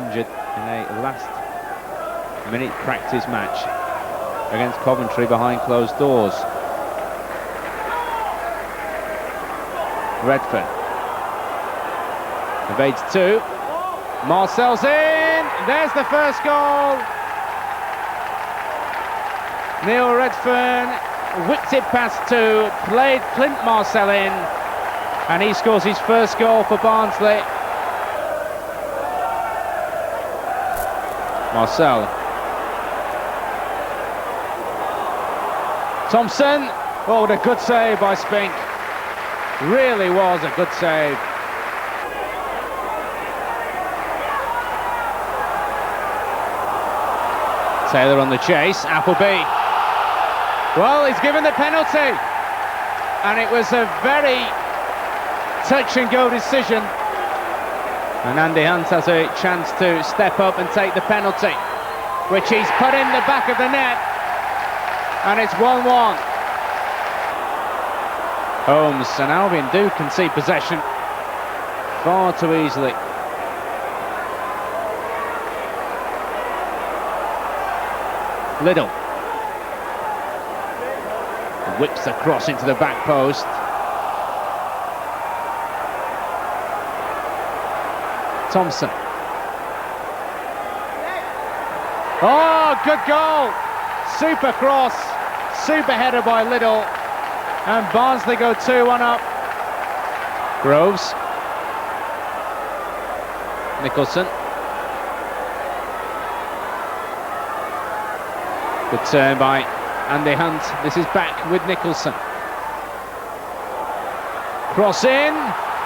injured in a last-minute practice match against Coventry behind closed doors. Redfern evades two. Marcel's in. There's the first goal. Neil Redfern whipped it past two, played Clint Marcel in, and he scores his first goal for Barnsley. Marcel. Thompson. Oh, what a good save by Spink. Really was a good save. Taylor on the chase. Appleby. Well, he's given the penalty. And it was a very touch-and-go decision. And Andy Hunt has a chance to step up and take the penalty, which he's put in the back of the net. And it's 1-1. Holmes and Albion do concede possession far too easily. Liddell whips the cross into the back post. Thompson. Oh, good goal! Super cross, super header by Liddell. And Barnsley go 2-1 up. Groves. Nicholson. Good turn by Andy Hunt. This is back with Nicholson. Cross in.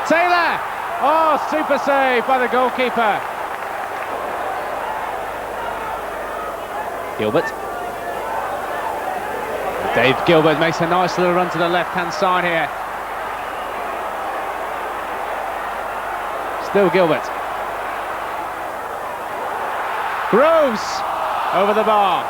Taylor. Oh, super save by the goalkeeper. Gilbert. Dave Gilbert makes a nice little run to the left-hand side here. Still Gilbert. Groves over the bar.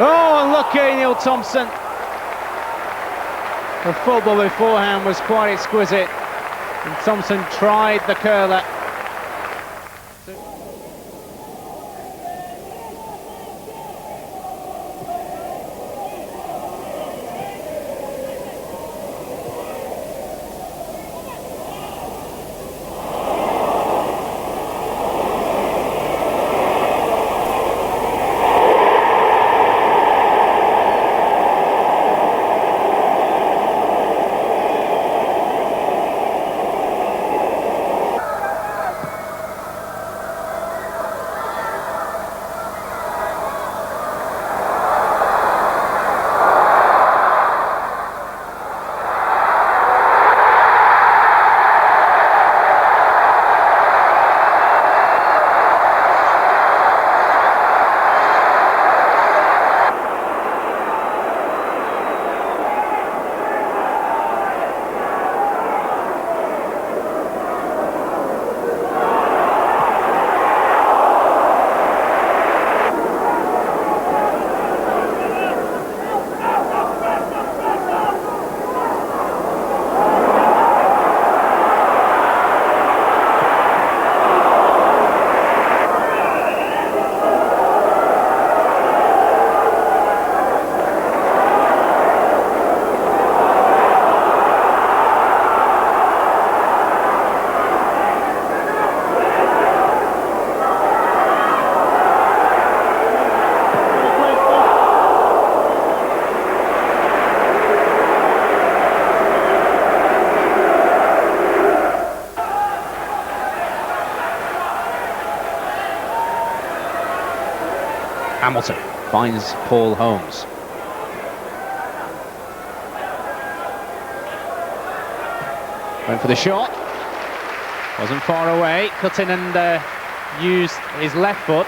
Oh, unlucky Neil Thompson. The football beforehand was quite exquisite, and Thompson tried the curler. Hamilton finds Paul Holmes. Went for the shot. Wasn't far away. Cut in and used his left foot.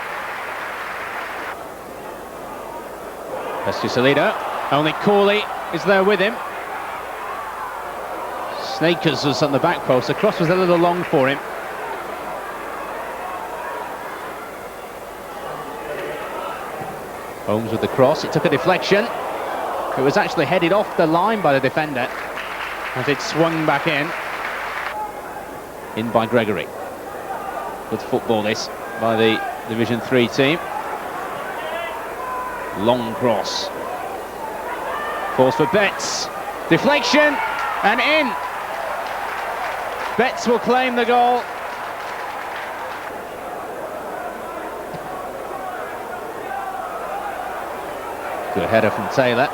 Pestusolido. Only Corley is there with him. Snakers was on the back post. The cross was a little long for him. Holmes with the cross, it took a deflection. It was actually headed off the line by the defender as it swung back in. In by Gregory. Good football this by the Division 3 team. Long cross. Falls for Betts. Deflection and in. Betts will claim the goal. Good header from Taylor.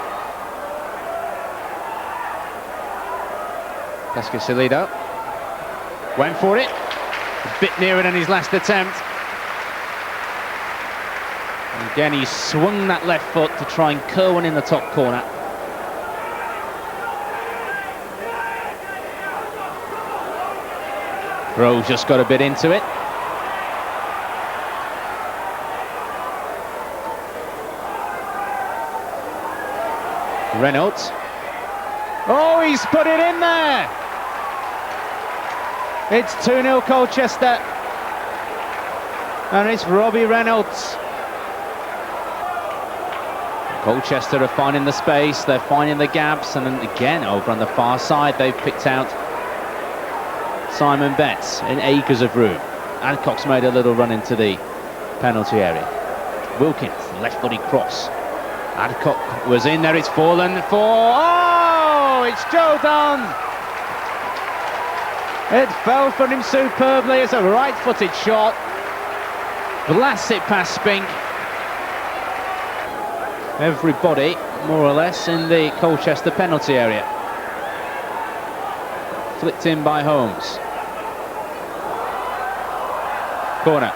Pescasilido went for it. A bit nearer than his last attempt. And again, he swung that left foot to try and curl one in the top corner. Groves just got a bit into it. Reynolds. Oh, he's put it in there! It's 2-0 Colchester. And it's Robbie Reynolds. Colchester are finding the space, they're finding the gaps, and then again over on the far side they've picked out Simon Betts in acres of room. Adcock's made a little run into the penalty area. Wilkins, left-footed cross. Adcock was in there, it's fallen for... Oh, it's Joe Dunn! It fell for him superbly. It's a right-footed shot. Blasts it past Spink. Everybody, more or less, in the Colchester penalty area. Flicked in by Holmes. Corner.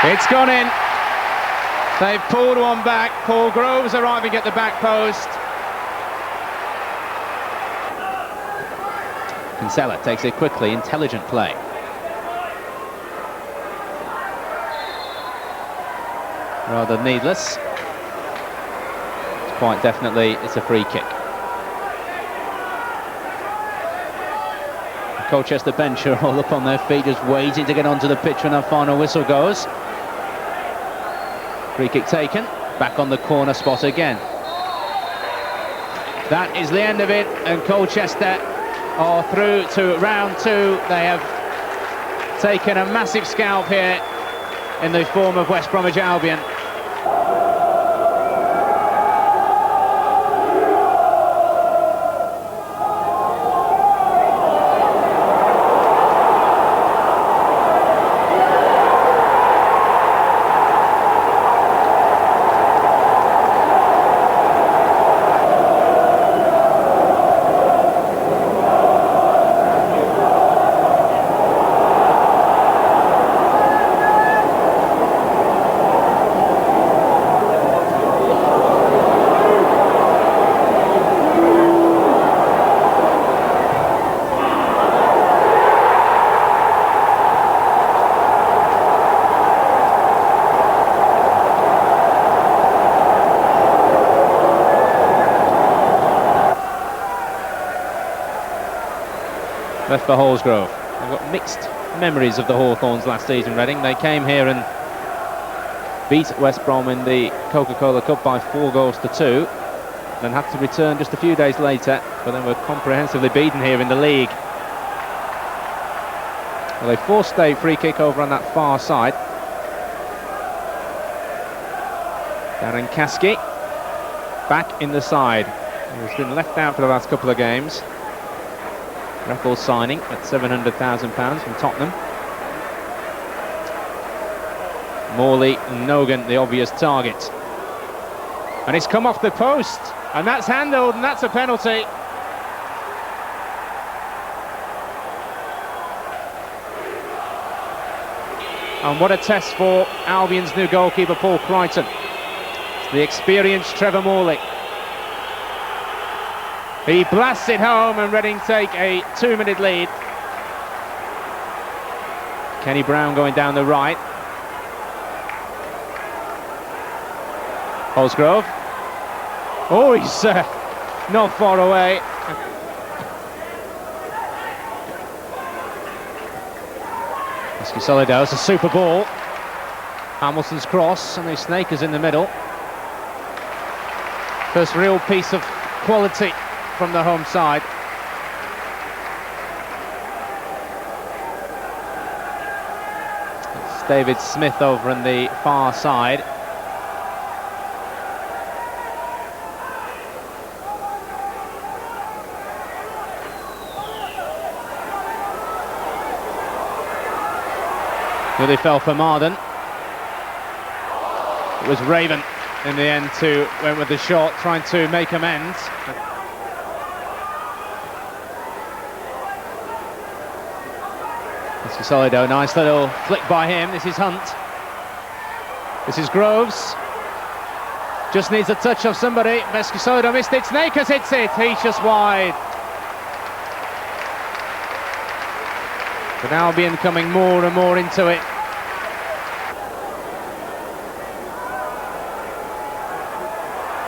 It's gone in. They've pulled one back. Paul Groves arriving at the back post. Kinsella takes it quickly, intelligent play. Rather needless. It's quite definitely, it's a free kick. The Colchester bench are all up on their feet, just waiting to get onto the pitch when that final whistle goes. Free kick taken, back on the corner spot again. That is the end of it, and Colchester are through to round two. They have taken a massive scalp here in the form of West Bromwich Albion. Left for Hallsgrove. I've got mixed memories of the Hawthorns last season, Reading. They came here and beat West Brom in the Coca-Cola Cup by 4-2, then had to return just a few days later, but then were comprehensively beaten here in the league. Well, they forced a free kick over on that far side. Darren Caskey back in the side. He's been left out for the last couple of games. Record signing at £700,000 from Tottenham. Morley and Nogan, the obvious target. And it's come off the post, and that's handled, and that's a penalty. And what a test for Albion's new goalkeeper, Paul Crichton. It's the experienced Trevor Morley. He blasts it home and Reading take a 2-minute lead. Kenny Brown going down the right. Hallsgrove. Oh, he's not far away. Solido, it's a super ball. Hamilton's cross, and the Snake is in the middle. First real piece of quality from the home side. It's David Smith over on the far side. Really fell for Marden. It was Raven in the end who went with the shot, trying to make amends. This is Solido, nice little flick by him. This is Hunt. This is Groves. Just needs a touch of somebody. Solido missed it. Snakers hits it. He's just wide. But Albion coming more and more into it.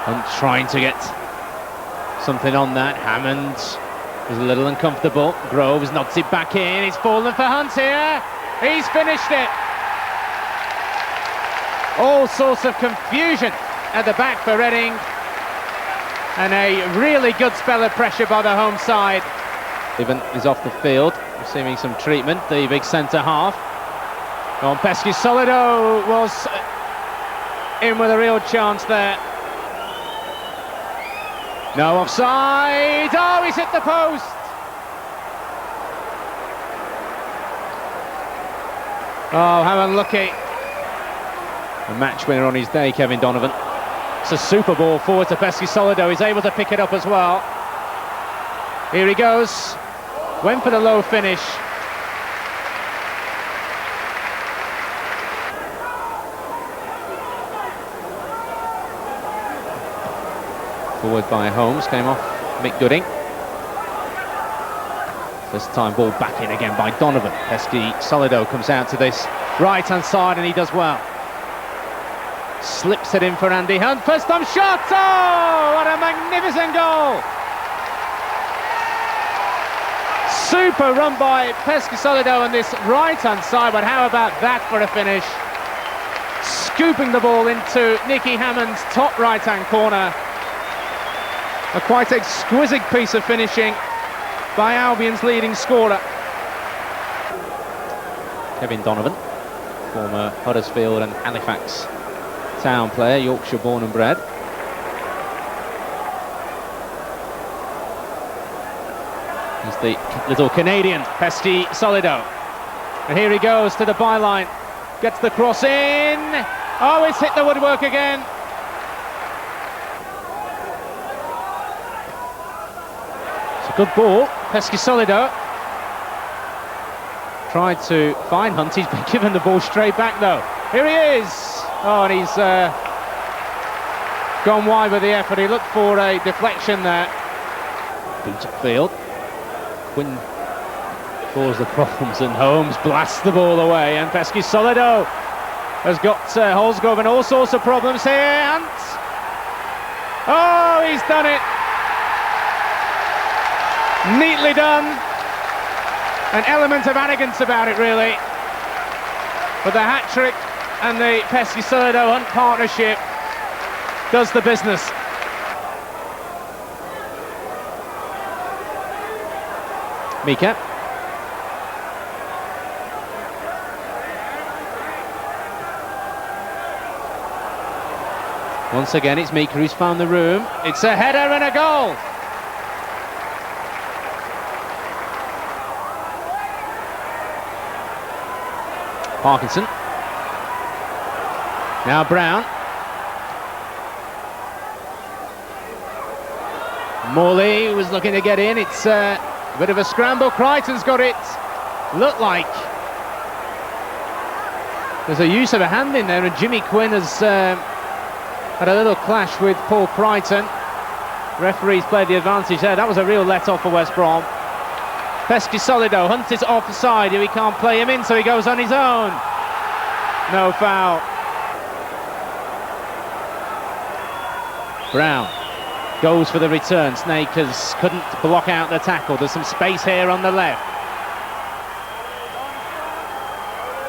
Hunt trying to get something on that. Hammond is a little uncomfortable. Groves knocks it back in. It's fallen for Hunt here. He's finished it. All sorts of confusion at the back for Reading. And a really good spell of pressure by the home side. Even is off the field, receiving some treatment, the big centre half. Solido was in with a real chance there. No offside. Oh, he's hit the post. Oh, how unlucky. A match winner on his day, Kevin Donovan. It's a super ball forward to Solido. He's able to pick it up as well. Here he goes. Went for the low finish. Forward by Holmes, came off Mick Gooding. This time ball back in again by Donovan. Solido comes out to this right-hand side and he does well. Slips it in for Andy Hunt. First time shot! Oh, what a magnificent goal! Super run by Solido on this right-hand side, but how about that for a finish? Scooping the ball into Nicky Hammond's top right-hand corner. A quite exquisite piece of finishing by Albion's leading scorer. Kevin Donovan, former Huddersfield and Halifax Town player, Yorkshire born and bred. He's the little Canadian, Solido. And here he goes to the byline. Gets the cross in. Oh, it's hit the woodwork again. It's a good ball. Solido tried to find Hunt. He's been given the ball straight back though. Here he is. Oh, and he's gone wide with the effort. He looked for a deflection there. Boot upfield. Quinn cause the problems and Holmes blasts the ball away, and Solido has got Holsgrove and all sorts of problems here. And oh, he's done it. Neatly done. An element of arrogance about it, really. But the hat-trick and the Solido Hunt partnership does the business. Mika. Once again, it's Mika who's found the room. It's a header and a goal. Parkinson. Now Brown. Morley was looking to get in. It's a bit of a scramble. Crichton's got it. Looked like there's a use of a hand in there, and Jimmy Quinn has had a little clash with Paul Crichton. Referees played the advantage there. That was a real let-off for West Brom. Solido, Hunt is offside. He can't play him in, so he goes on his own. No foul. Brown goes for the return. Snakers couldn't block out the tackle. There's some space here on the left.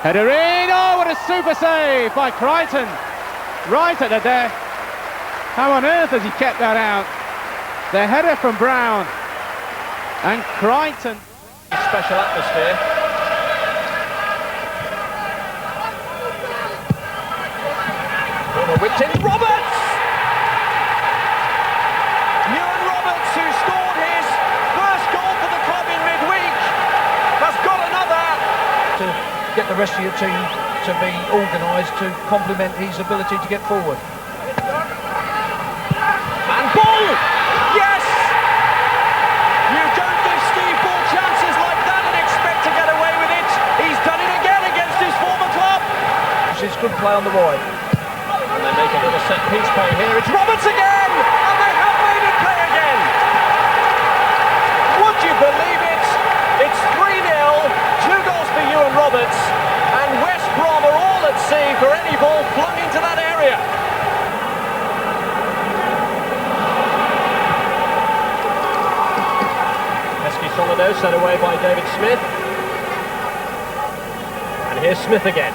Header in, oh, what a super save by Crichton. Right at the death. How on earth has he kept that out? The header from Brown. And Crichton. Special atmosphere. Whipped in, Roberts! Ewan Roberts, who scored his first goal for the club in midweek, has got another. To get the rest of your team to be organised to complement his ability to get forward. And ball! Yes! You don't give Steve Bull chances like that and expect to get away with it. He's done it again against his former club. It's good play on the wide. And they make a little set piece play here. It's Roberts again! And they have made it play again! Would you believe it? It's 3-0, 2 goals for Ewan Roberts, and West Brom are all at sea for any ball flung into that area. Pesky Solido set away by David Smith. And here's Smith again.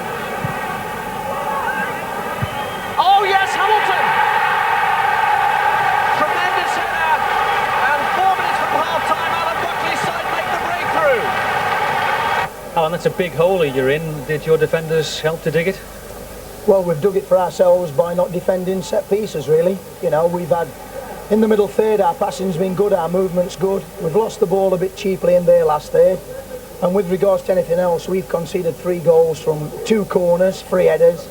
Oh yes, Hamilton! Tremendous header, and 4 minutes from half-time, Alan Buckley's side make the breakthrough. Alan, that's a big hole you're in. Did your defenders help to dig it? Well, we've dug it for ourselves by not defending set pieces, really. You know, we've had, in the middle third, our passing's been good, our movement's good. We've lost the ball a bit cheaply in their last third. And with regards to anything else, we've conceded 3 goals from 2 corners, 3 headers,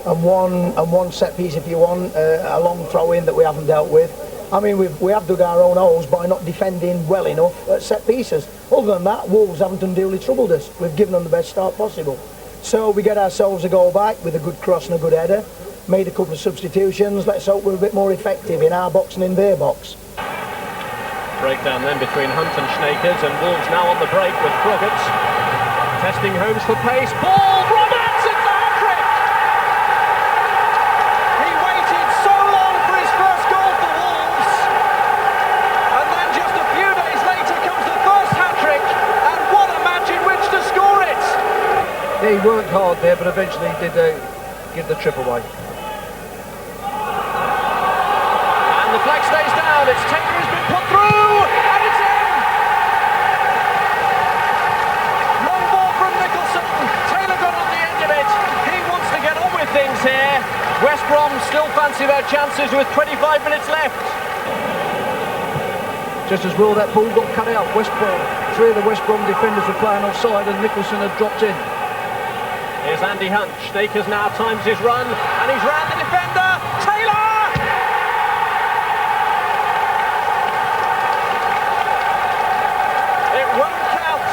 and one set piece, if you want, a long throw in that we haven't dealt with. I mean, we have dug our own holes by not defending well enough at set pieces. Other than that, Wolves haven't unduly troubled us. We've given them the best start possible. So we get ourselves a goal back with a good cross and a good header. Made a couple of substitutions. Let's hope we're a bit more effective in our box and in their box. Breakdown then between Hunt and Snakers, and Wolves now on the break with Froggatt. Testing Holmes for pace. Ball! Roberts! It's a hat-trick! He waited so long for his first goal for Wolves, and then just a few days later comes the first hat-trick, and what a match in which to score it! Yeah, he worked hard there, but eventually did give the trip away. And the flag stays down. It's Taylor who's been put through, and it's in! Long ball from Nicholson. Taylor got on the end of it. He wants to get on with things here. West Brom still fancy their chances with 25 minutes left. Just as well that ball got cut out. West Brom, 3 of the West Brom defenders were playing offside and Nicholson had dropped in. Here's Andy Hunt. Snakers now times his run, and he's round the defender. Taylor! It won't count.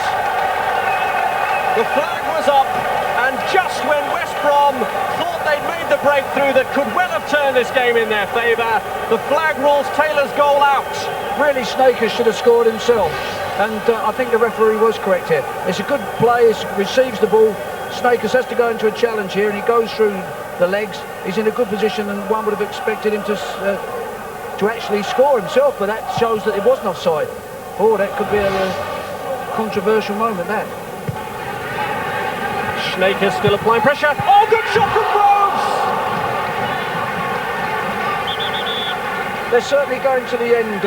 The flag was up, and just when West Brom thought they'd made the breakthrough that could well have turned this game in their favour, the flag rules Taylor's goal out. Really, Snakers should have scored himself, and I think the referee was correct here. It's a good play, he receives the ball. Snakers has to go into a challenge here, and he goes through the legs. He's in a good position, and one would have expected him to actually score himself, but that shows that it wasn't offside. Oh, that could be a controversial moment, that. Snakers still applying pressure. Oh, good shot from Groves! They're certainly going to the end.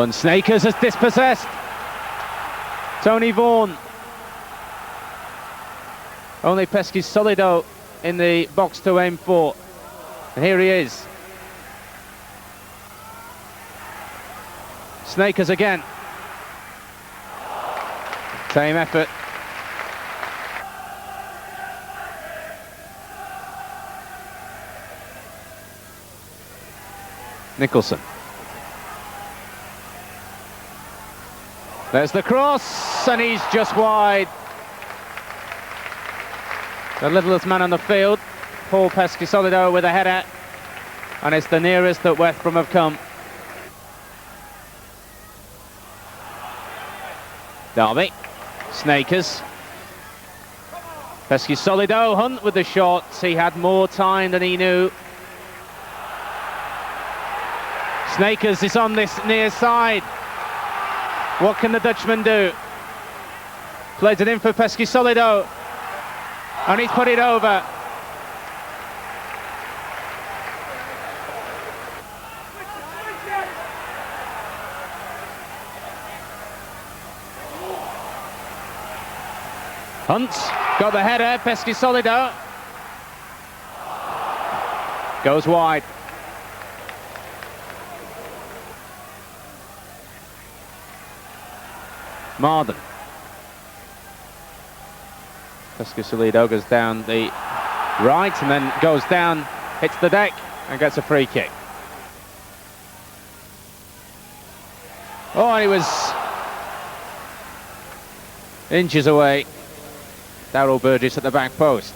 and Snakers has dispossessed Tony Vaughan. Only Pesky Solido in the box to aim for. And here he is. Snakers again. Same effort. Nicholson. There's the cross, and he's just wide. The littlest man on the field, Paul Pesky Solido with a header, and it's the nearest that West Brom have come. Derby, Snakers. Pesky Solido, Hunt with the shots. He had more time than he knew. Snakers is on this near side. What can the Dutchman do? Plays it in for Pesky Solido. And he's put it over. Hunt got the header, Pesky Solido. Goes wide. Marden. Pesky Solido goes down the right and then goes down, hits the deck and gets a free kick. Oh, and he was inches away. Darryl Burgess at the back post.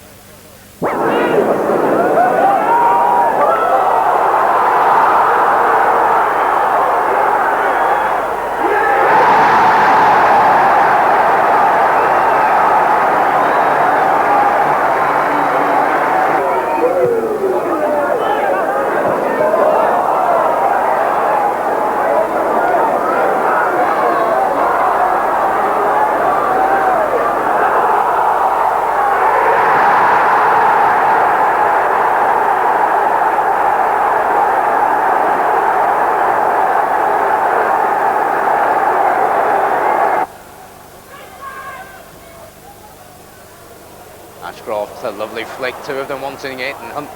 Ashcroft, a lovely flick, two of them wanting it, and Hunt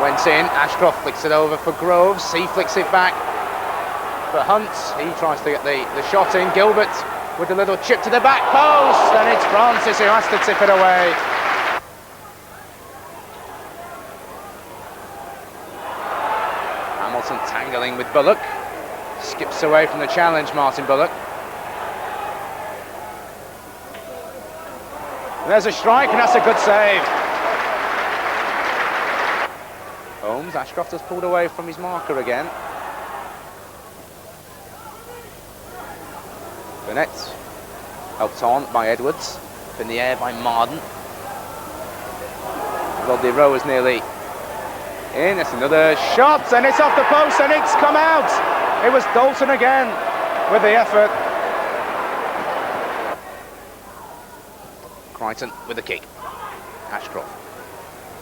went in. Ashcroft flicks it over for Groves, he flicks it back for Hunt, he tries to get the shot in. Gilbert with a little chip to the back post, and it's Francis who has to tip it away. Hamilton tangling with Bullock, skips away from the challenge, Martin Bullock. There's a strike, and that's a good save. Holmes, Ashcroft has pulled away from his marker again. Burnett, helped on by Edwards, up in the air by Marden. Rodney Rowe is nearly in, it's another shot, and it's off the post, and it's come out. It was Dalton again with the effort. Crichton with the kick. Ashcroft.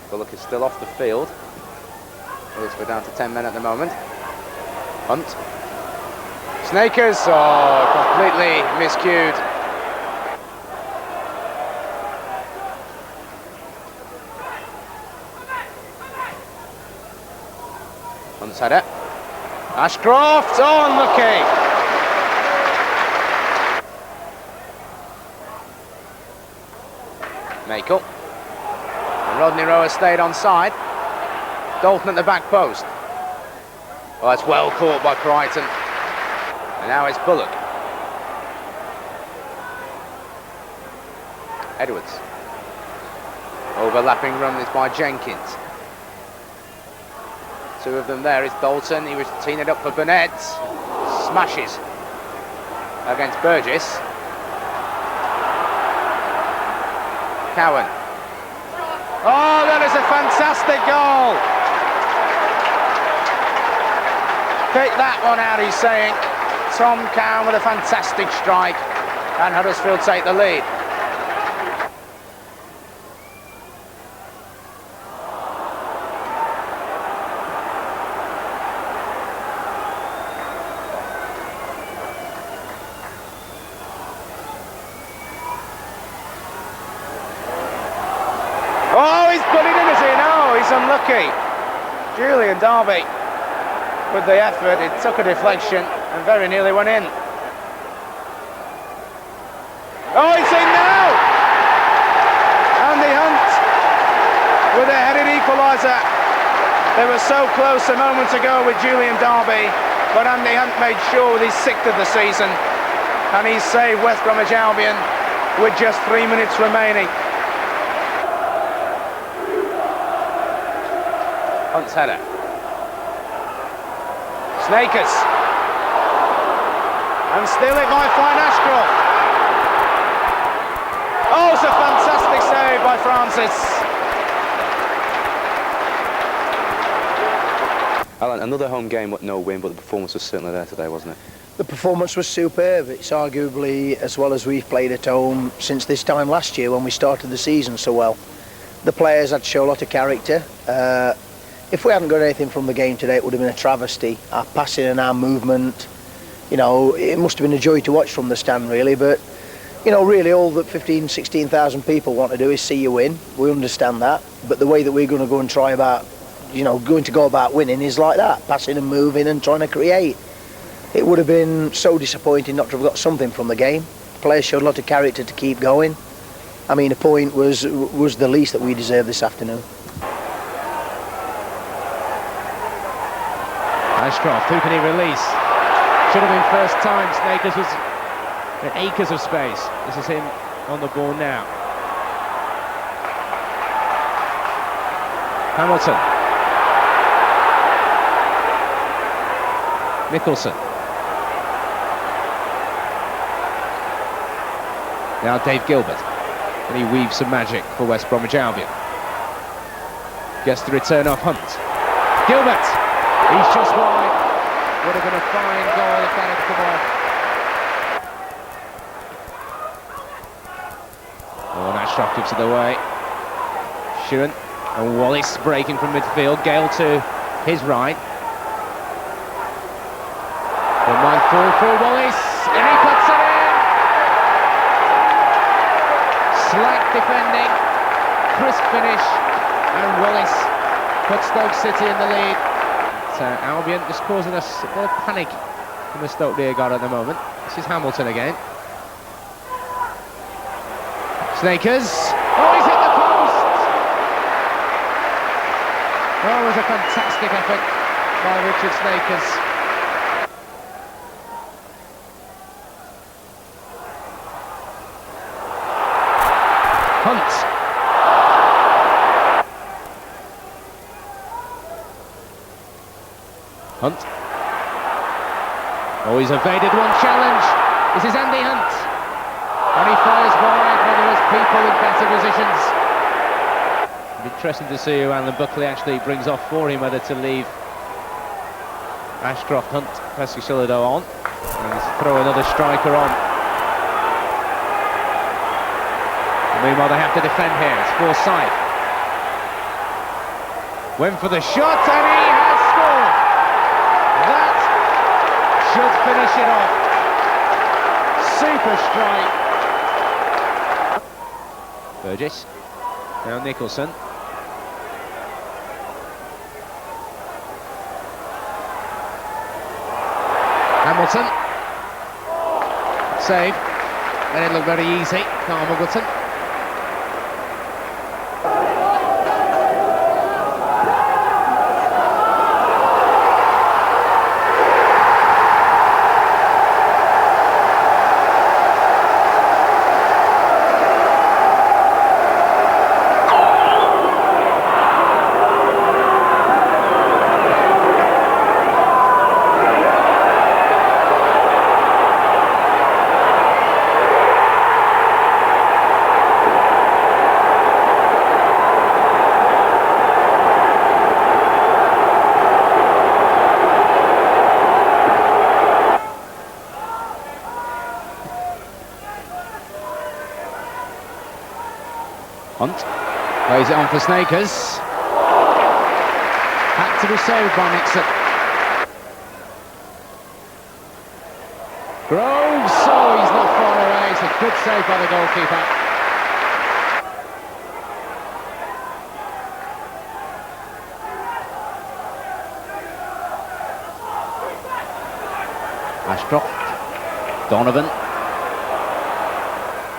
Bullock is still off the field. We're down to 10 men at the moment. Hunt. Snakers. Oh, completely miscued. Hunt's header. Ashcroft. Oh, unlucky. Makel. And Rodney Rowe has stayed on side. Dalton at the back post. Oh, that's well caught by Crichton. And now it's Bullock. Edwards. Overlapping run is by Jenkins. Two of them there. It's Dalton. He was teeing it up for Burnett. Smashes against Burgess. Cowan. Oh, that is a fantastic goal. Pick that one out, he's saying. Tom Cowan with a fantastic strike, and Huddersfield take the lead. Oh, he's put it in, is he? No, he's unlucky. Julian Derby, with the effort, it took a deflection and very nearly went in. Oh, it's in now! Andy Hunt with a headed equaliser. They were so close a moment ago with Julian Derby, but Andy Hunt made sure with his 6th of the season, and he's saved West Bromwich Albion with just 3 minutes remaining. Hunt's header. Snakers. And still it might find Ashcroft. Oh, it's a fantastic save by Francis. Alan, another home game with no win, but the performance was certainly there today, wasn't it? The performance was superb. It's arguably as well as we've played at home since this time last year when we started the season so well. The players had to show a lot of character. If we hadn't got anything from the game today, it would have been a travesty. Our passing and our movement, you know, it must have been a joy to watch from the stand, really. But, you know, really all that 15,000, 16,000 people want to do is see you win. We understand that. But the way that we're going to go and try about, you know, going to go about winning is like that, passing and moving and trying to create. It would have been so disappointing not to have got something from the game. The players showed a lot of character to keep going. I mean, a point was the least that we deserved this afternoon. Ashcroft, who can he release? Should have been first time. Snakers was in acres of space. This is him on the ball now. Hamilton. Nicholson. Now Dave Gilbert. And he weaves some magic for West Bromwich Albion. Gets the return off Hunt. Gilbert! He's just wide. Would have been a fine goal if that had come off. Oh, and Ashcroft gives it away. Sheeran and Wallace breaking from midfield. Gale to his right. One man fall for Wallace, and he puts it in! Slack defending, crisp finish, and Wallace puts Stoke City in the lead. Albion just causing us a bit of panic in the Stoke rear guard at the moment. This is Hamilton again. Snakers. Oh, he's hit the post! Oh, it was a fantastic effort by Richard Snakers. Hunt. Hunt. Oh, he's evaded one challenge. This is Andy Hunt. And he fires wide when there was people in better positions. Interesting to see who Alan Buckley actually brings off for him, whether to leave Ashcroft, Hunt, Pescasilido on, and throw another striker on. And meanwhile, they have to defend here. It's Forsyth. Went for the shot, and he has scored. That should finish it off. Super strike. Burgess. Now Nicholson. Hamilton. Save. And it looked very easy. Carl Muggleton. Hunt plays it on for Snakers. Had to be saved by Nixon. Groves, oh, he's not far away. It's a good save by the goalkeeper. Ashcroft, Donovan,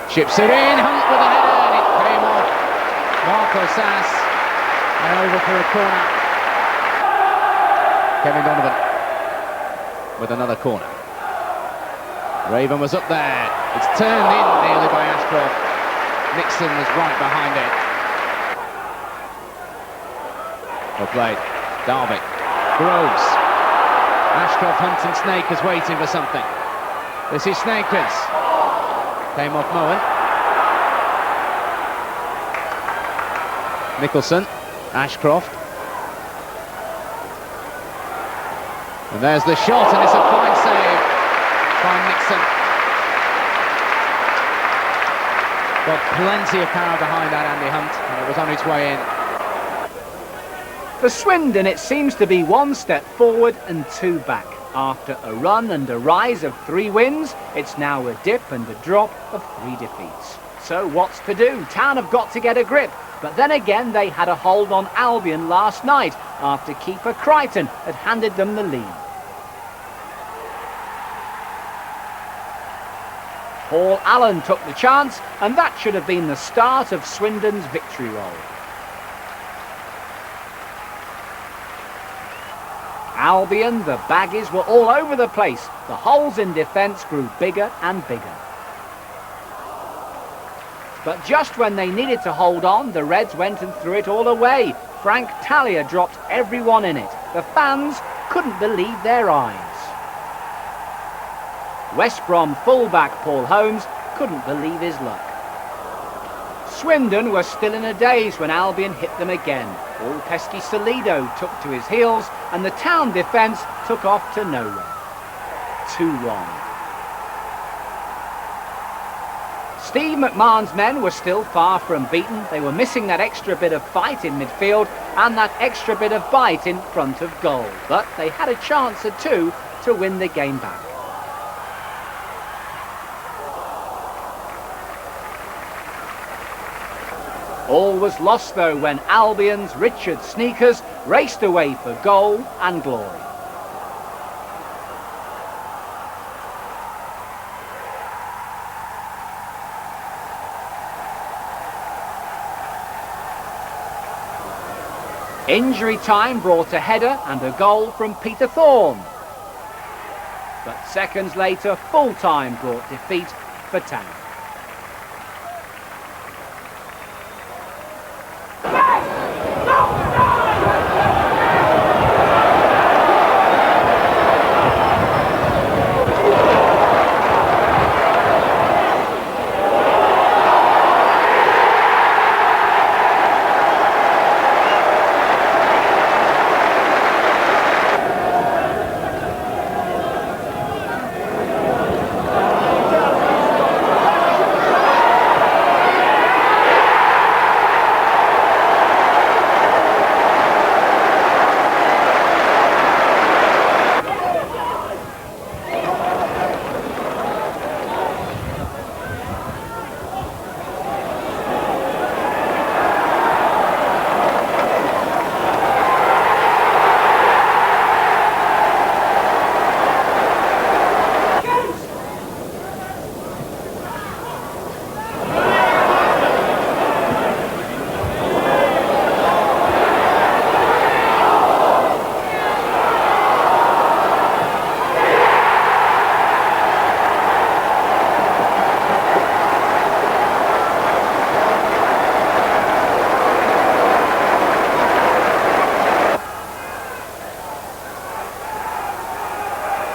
chips it in, Hunt with a header, and it came off Marco Sass, and over for a corner. Kevin Donovan with another corner. Raven was up there, it's turned in nearly by Ashcroft. Nixon was right behind it. Well played, Darby, Groves, Ashcroft, Hunt and Snakers waiting for something. This is Snakers. Came off Moen. Nicholson, Ashcroft. And there's the shot, and it's a fine save by Nixon. Got plenty of power behind that, Andy Hunt, and it was on its way in. For Swindon, it seems to be one step forward and two back. After a run and a rise of 3 wins, it's now a dip and a drop of 3 defeats. So what's to do? Town have got to get a grip. But then again, they had a hold on Albion last night after keeper Crichton had handed them the lead. Paul Allen took the chance, and that should have been the start of Swindon's victory roll. Albion, the baggies were all over the place. The holes in defence grew bigger and bigger. But just when they needed to hold on, the Reds went and threw it all away. Frank Talia dropped everyone in it. The fans couldn't believe their eyes. West Brom fullback Paul Holmes couldn't believe his luck. Swindon were still in a daze when Albion hit them again. All pesky Salido took to his heels, and the town defence took off to nowhere. 2-1. Steve McMahon's men were still far from beaten. They were missing that extra bit of fight in midfield and that extra bit of bite in front of goal. But they had a chance or two to win the game back. All was lost though when Albion's Richard Sneakers raced away for goal and glory. Injury time brought a header and a goal from Peter Thorne. But seconds later, full time brought defeat for Town.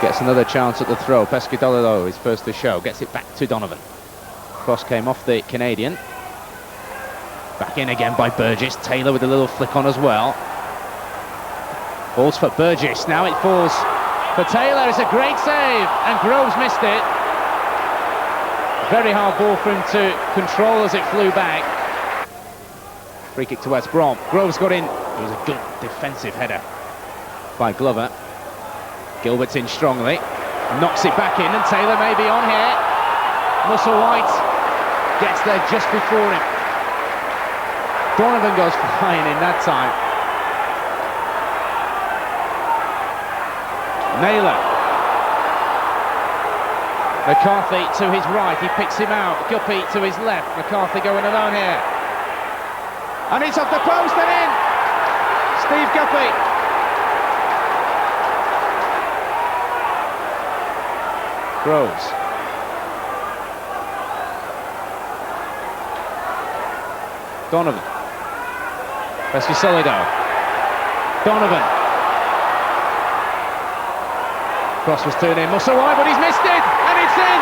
Gets another chance at the throw. Pescadollo is first to show. Gets it back to Donovan. Cross came off the Canadian. Back in again by Burgess. Taylor with a little flick on as well. Falls for Burgess. Now it falls for Taylor. It's a great save. And Groves missed it. Very hard ball for him to control as it flew back. Free kick to West Brom. Groves got in. It was a good defensive header by Glover. Gilbert's in strongly, knocks it back in, and Taylor may be on here. Musselwhite gets there just before him. Donovan goes flying in that time. Naylor McCarthy to his right, he picks him out. Guppy to his left, McCarthy going alone here. And it's off the post and in! Steve Guppy. Groves. Donovan. Pesci-Solido. Donovan. Cross was turned in, Muscle wide, but he's missed it, and it's in!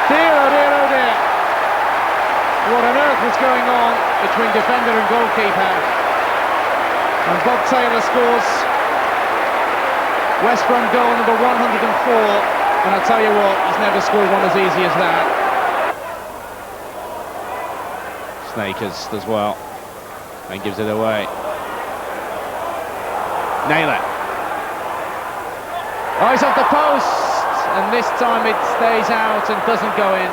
Dear, oh dear, oh dear. What on earth was going on between defender and goalkeeper? And Bob Taylor scores West Brom goal number 104, and I'll tell you what, he's never scored one as easy as that. Snakers does well, and gives it away. Naylor. Oh, he's off the post, and this time it stays out and doesn't go in.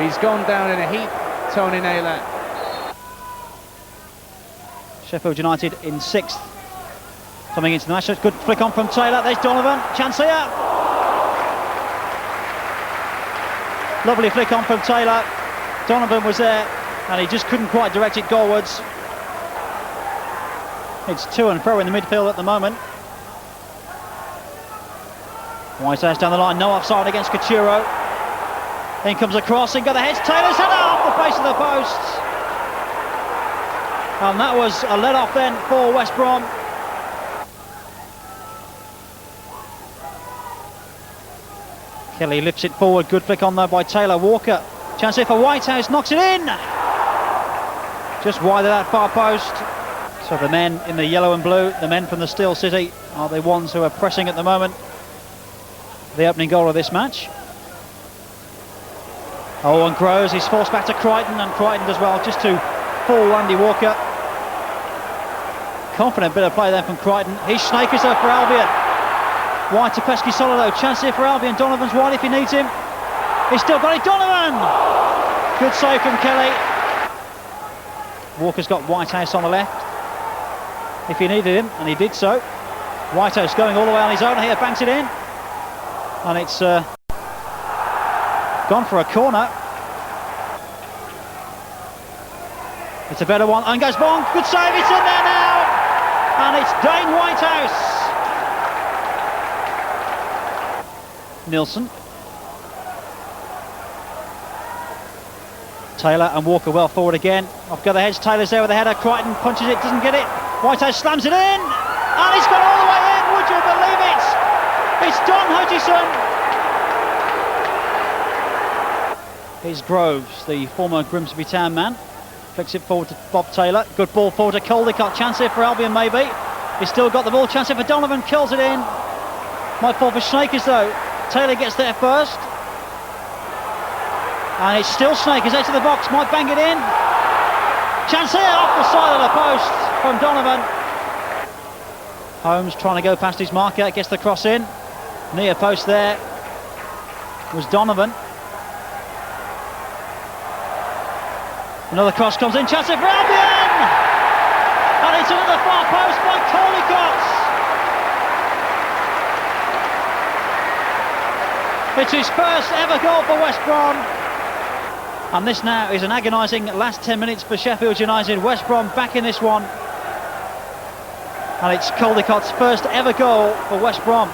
He's gone down in a heap, Tony Naylor. Sheffield United in 6th. Coming into the match, good flick on from Taylor. There's Donovan, chance here. Lovely flick on from Taylor. Donovan was there, and he just couldn't quite direct it goalwards. It's to and fro in the midfield at the moment. Whitehouse down the line, no offside against Couture. Then comes across, and got the heads. Taylor's header off the face of the post. And that was a let-off then for West Brom. Kelly lifts it forward, good flick on though by Taylor. Walker, chance here for Whitehouse, knocks it in! Just wide of that far post. So the men in the yellow and blue, the men from the Steel City, are the ones who are pressing at the moment. The opening goal of this match. Oh, and Groves, he's forced back to Crichton, and Crichton does well just to fool Andy Walker. Confident bit of play there from Crichton. He's Snakers though for Albion. Wide to Pesci-Solido, chance here for Albion. Donovan's wide if he needs him. He's still got it, Donovan! Good save from Kelly. Walker's got Whitehouse on the left if he needed him, and he did so. Whitehouse going all the way on his own here, banks it in. And it's gone for a corner. It's a better one, and goes Bonk, good save, it's in there now! And it's Dane Whitehouse. Nilsson. Taylor and Walker well forward again. Off go the heads, Taylor's there with the header, Crichton punches it, doesn't get it. Whitehouse slams it in, and it's gone all the way in, would you believe it? It's Don Hutchison. Here's Groves, the former Grimsby Town man. Flicks it forward to Bob Taylor. Good ball forward to Caldicott. Chance here for Albion maybe. He's still got the ball. Chance here for Donovan. Kills it in. Might fall for Snakers though. Taylor gets there first. And it's still Snakers edge of the box. Might bang it in. Chance here off the side of the post from Donovan. Holmes trying to go past his marker. Gets the cross in. Near post there was Donovan. Another cross comes in, chance it for Albion! And it's another far post by Caldicott. It's his first ever goal for West Brom. And this now is an agonising last 10 minutes for Sheffield United. West Brom back in this one. And it's Caldicott's first ever goal for West Brom.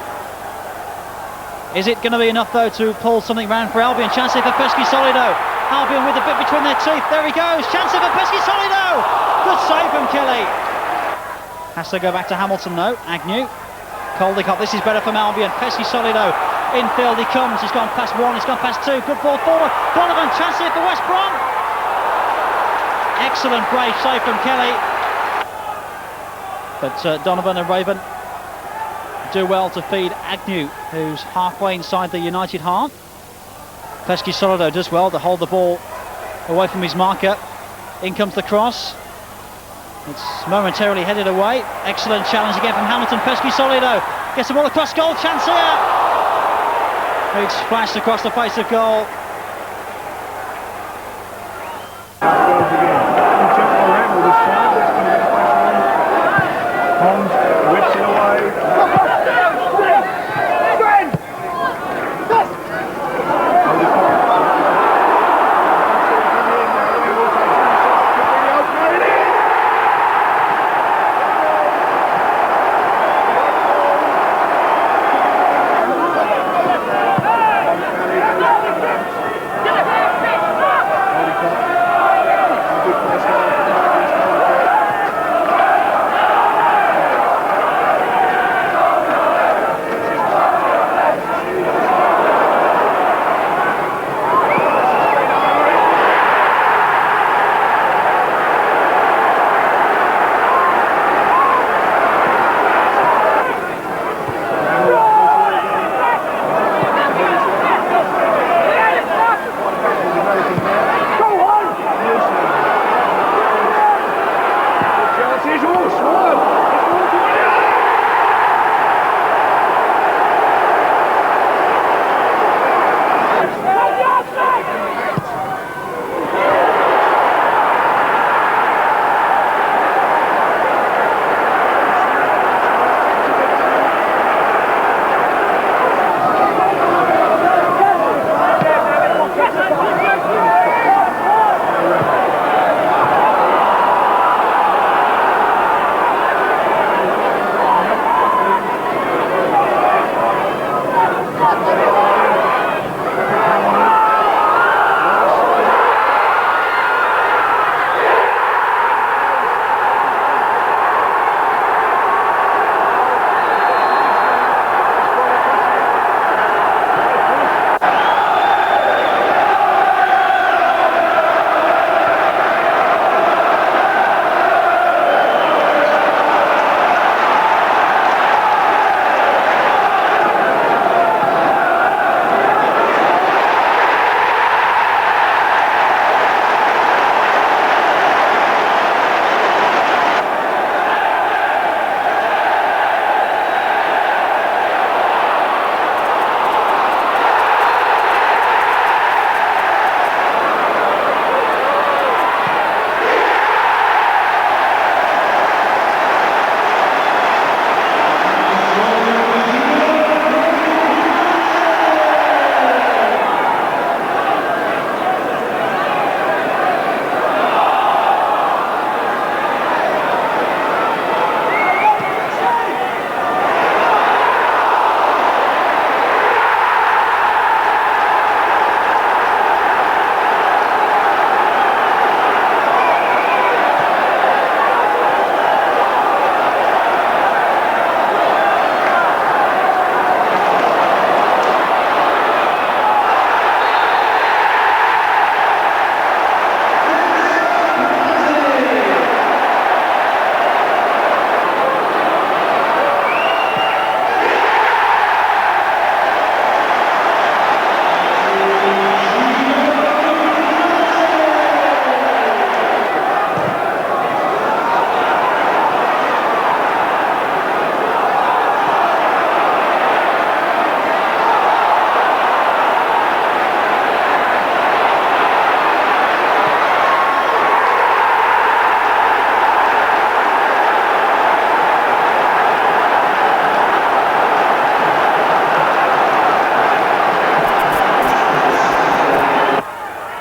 Is it going to be enough though to pull something round for Albion? Chance here for Pesci-Solido. Albion with a bit between their teeth. There he goes. Chance here for Pesci-Solido. Good save from Kelly. Has to go back to Hamilton though. Agnew. Caldicott. This is better from Albion. Pesci-Solido. Infield he comes. He's gone past one. He's gone past two. Good ball forward. Donovan. Chance here for West Brom. Excellent brave save from Kelly. But Donovan and Raven do well to feed Agnew, who's halfway inside the United half. Pesci-Solido does well to hold the ball away from his marker. In comes the cross. It's momentarily headed away. Excellent challenge again from Hamilton. Pesci-Solido gets the ball across goal. Chance here. It's flashed across the face of goal.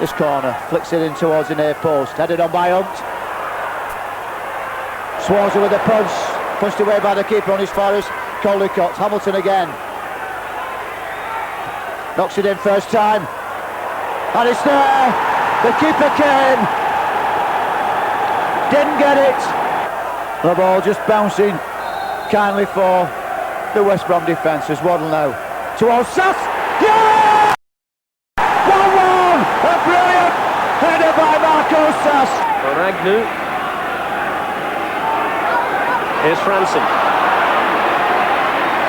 this corner, flicks it in towards the near post, headed on by Hunt. Swarzer with a punch, pushed away by the keeper on his forest. Caldicott, Hamilton again. Knocks it in first time. And it's there! The keeper came! Didn't get it! The ball just bouncing kindly for the West Brom defence as Waddle now. Towards Sass! Yeah! 1-1! A brilliant header by Marco Sass! On Agnew. Here's Franson.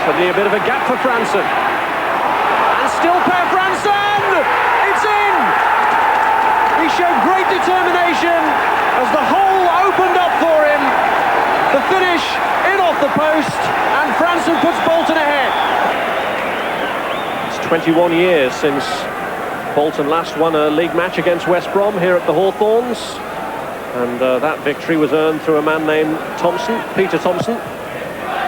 Suddenly a bit of a gap for Franson. And still Per Franson! It's in! He showed great determination as the hole opened up for him. The finish in off the post, and Franson puts Bolton ahead. It's 21 years since Bolton last won a league match against West Brom here at the Hawthorns. And that victory was earned through a man named Thompson, Peter Thompson,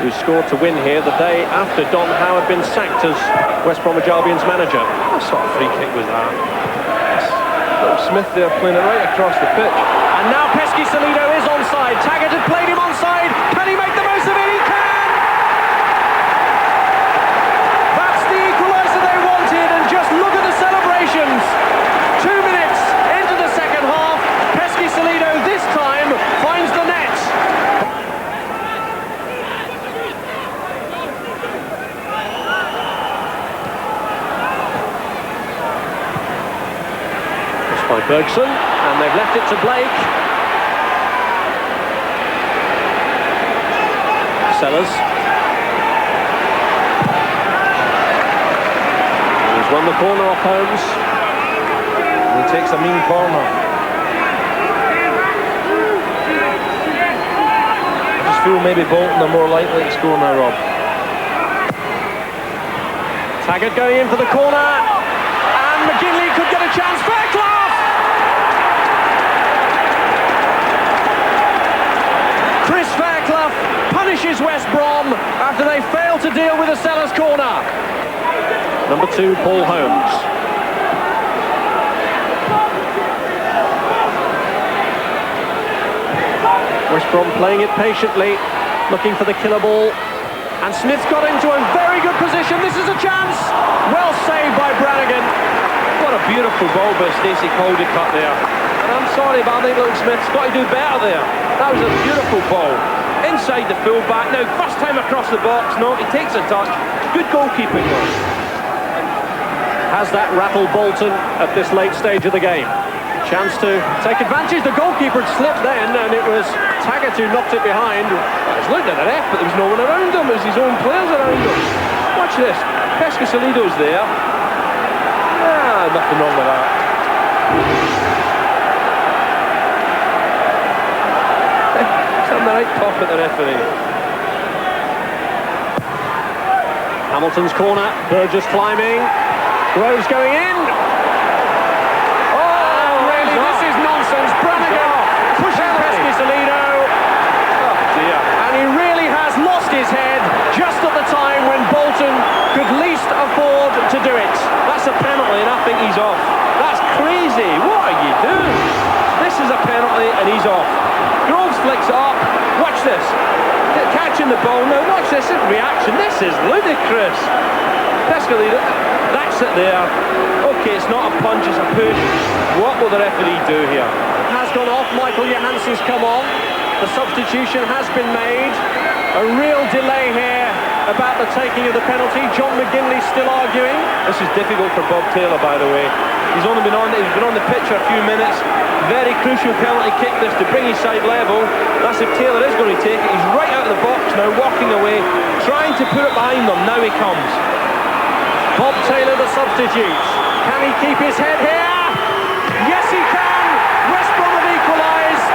who scored to win here the day after Don Howe had been sacked as West Bromwich Albion's manager. What sort of free kick was that? Little Smith there playing it right across the pitch. And now Pesky Salido is onside. Taggart had played him onside. Can he make the most of it? He can! That's the equaliser they wanted, and just look at the celebrations. 2 minutes into the second half, Pesky Salido this time finds the net. By Bergson, and they've left it to Blake. Sellers. He's won the corner off Holmes. And he takes a mean corner. I just feel maybe Bolton are more likely to score now, Rob. Taggart going in for the corner, and McGinley could get a chance. Fairclough! Chris Fairclough punishes West Brom after they fail to deal with the Sellers corner. Number 2, Paul Holmes. West Brom playing it patiently, looking for the killer ball. And Smith's got into a very good position. This is a chance. Well saved by Brannigan. What a beautiful ball by Stacey Caldicott there. And I'm sorry, but I think Luke Smith's got to do better there. That was a beautiful ball. Inside the full-back. Now, first time across the box. No, he takes a touch. Good goalkeeping, though. Has that rattled Bolton at this late stage of the game? Chance to take advantage. The goalkeeper had slipped then, and it was Taggart who knocked it behind. Well, he's looking at the ref, but there was no one around him. It was his own players around him. Watch this. Pesky Salido's there. Ah, nothing wrong with that. The right pop at the referee. Hamilton's corner, Burgess climbing, Groves going in. Oh, really, this is nonsense. Brannigan pushing Pesky Salido. Oh dear. And he really has lost his head just at the time when Bolton could least afford to do it. That's a penalty and I think he's off. That's crazy. What are you doing? This is a penalty and he's off. Groves flicks it up. Watch this. Catching the ball. Now watch this reaction. This is ludicrous. Pescalito. That's it there. Okay, it's not a punch, it's a push. What will the referee do here? Has gone off. Michael Johansson's come on. The substitution has been made. A real delay here about the taking of the penalty. John McGinley still arguing. This is difficult for Bob Taylor, by the way. He's been on the pitch for a few minutes. Very crucial penalty kick this to bring his side level. That's if Taylor is going to take it. He's right out of the box now, walking away, trying to put it behind them. Now he comes. Bob Taylor, the substitute. Can he keep his head here? Yes, he can. West Brom have equalised.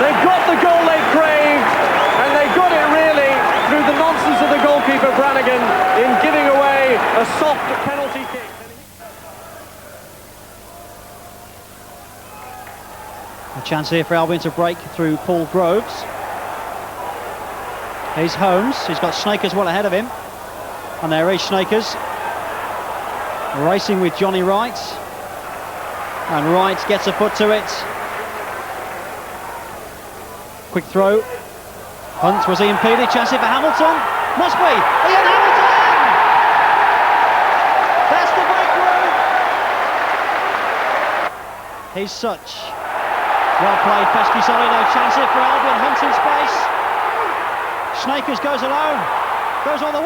They've got the goal they craved, and they got it really through the nonsense of the goalkeeper Brannigan in giving away a soft penalty kick. A chance here for Albion to break through Paul Groves. Here's Holmes, he's got Snakers well ahead of him. And there is Snakers. Racing with Johnny Wright. And Wright gets a foot to it. Quick throw. Hunt, was he impeded? Chance here for Hamilton. Must be. Ian Hamilton! That's the breakthrough. Here's Such. Well played, Pesky Solido. Chance here for Albion. Hunt in space. Snakers goes alone. Goes all the way.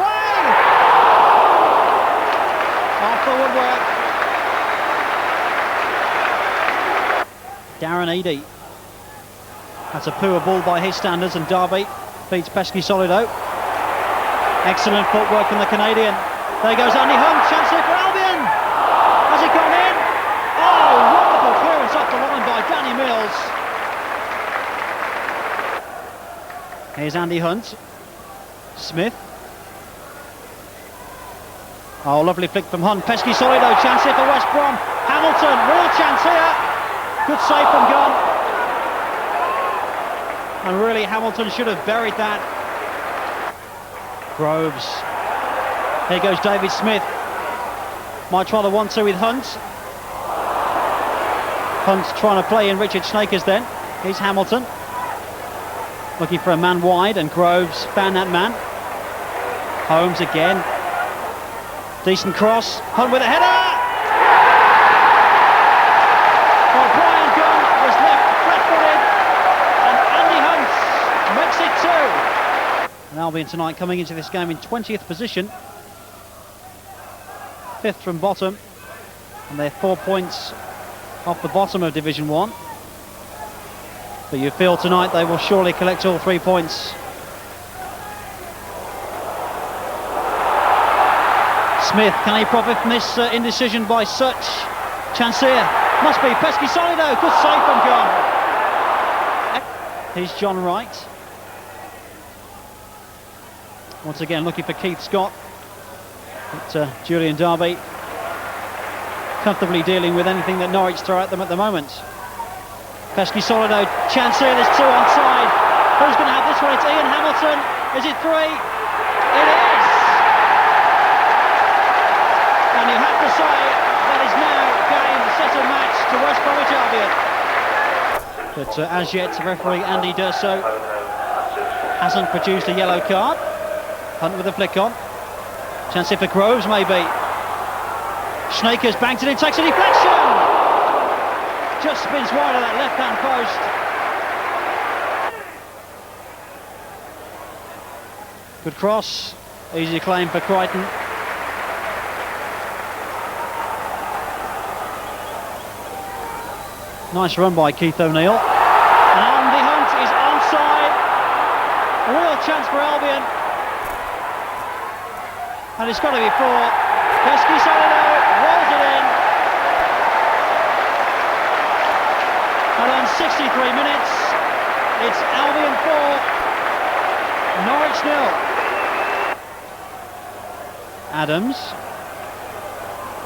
Off the woodwork. Darren Eadie. That's a poor ball by his standards, and Derby beats Pesky Solido. Excellent footwork from the Canadian. There goes Andy Hunt, chance here for Albion. Has it gone in? Oh, wonderful clearance off the line by Danny Mills. Here's Andy Hunt. Smith. Oh, lovely flick from Hunt. Pesky Solido, chance here for West Brom. Hamilton, real chance here. Good save from Gunn. And really, Hamilton should have buried that. Groves. Here goes David Smith. Might try the 1-2 with Hunt. Hunt trying to play in Richard Snakers then. Here's Hamilton. Looking for a man wide, and Groves found that man. Holmes again. Decent cross. Hunt with a header! Well, Brian Gunn was left flat-footed, and Andy Hunt makes it 2. And Albion tonight coming into this game in 20th position. 5th from bottom, and they're 4 points off the bottom of Division 1. But you feel tonight they will surely collect all 3 points. Smith, can he profit from this indecision by Such? Chance here. Must be Pesky Solido. Good save from Gunn. Here's John Wright. Once again looking for Keith Scott. But Julian Derby comfortably dealing with anything that Norwich throw at them at the moment. Pesky Solido, chance here, there's 2 onside. Who's going to have this one? It's Ian Hamilton. Is it 3? It is! And you have to say that is now game, settled match to West Bromwich Albion. But as yet, referee Andy Durso hasn't produced a yellow card. Hunt with a flick on. Chance here for Groves, maybe. Snakers banks it in, takes a deflection! Just spins wide of that left-hand post. Good cross. Easy claim for Crichton. Nice run by Keith O'Neill. And Andy Hunt is onside. A real chance for Albion. And it's got to be 4. Pesky Solido rolls it in. And on 63 minutes, it's Albion 4, Norwich 0. Adams.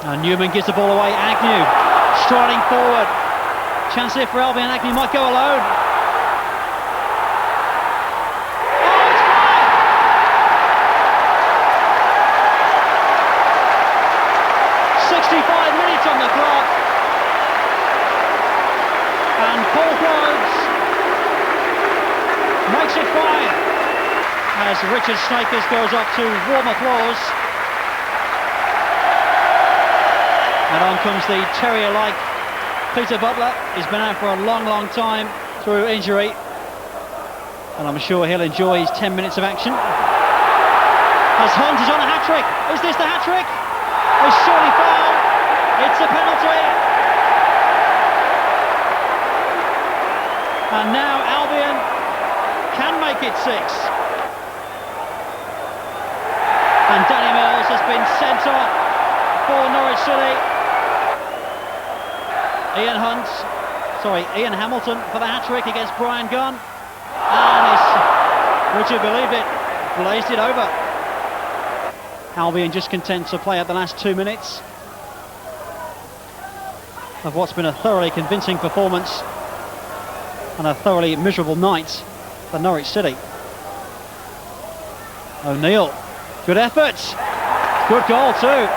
And Newman gives the ball away. Agnew striding forward. Chance here for Albion. Agnew might go alone. 65 minutes on the clock, and Paul Groves makes it 5 as Richard Snakers goes off to warm applause, and on comes the terrier-like Peter Butler. He's been out for a long time through injury, and I'm sure he'll enjoy his 10 minutes of action. As Hunt is on a hat-trick. Is this the hat-trick? It's surely foul. It's a penalty. And now Albion can make it 6. And Danny Mills has been sent off for Norwich City. Ian Hamilton for the hat-trick against Brian Gunn. And would you believe it, blazed it over. Albion just content to play out the last 2 minutes of what's been a thoroughly convincing performance and a thoroughly miserable night for Norwich City. O'Neill, good effort, good goal too.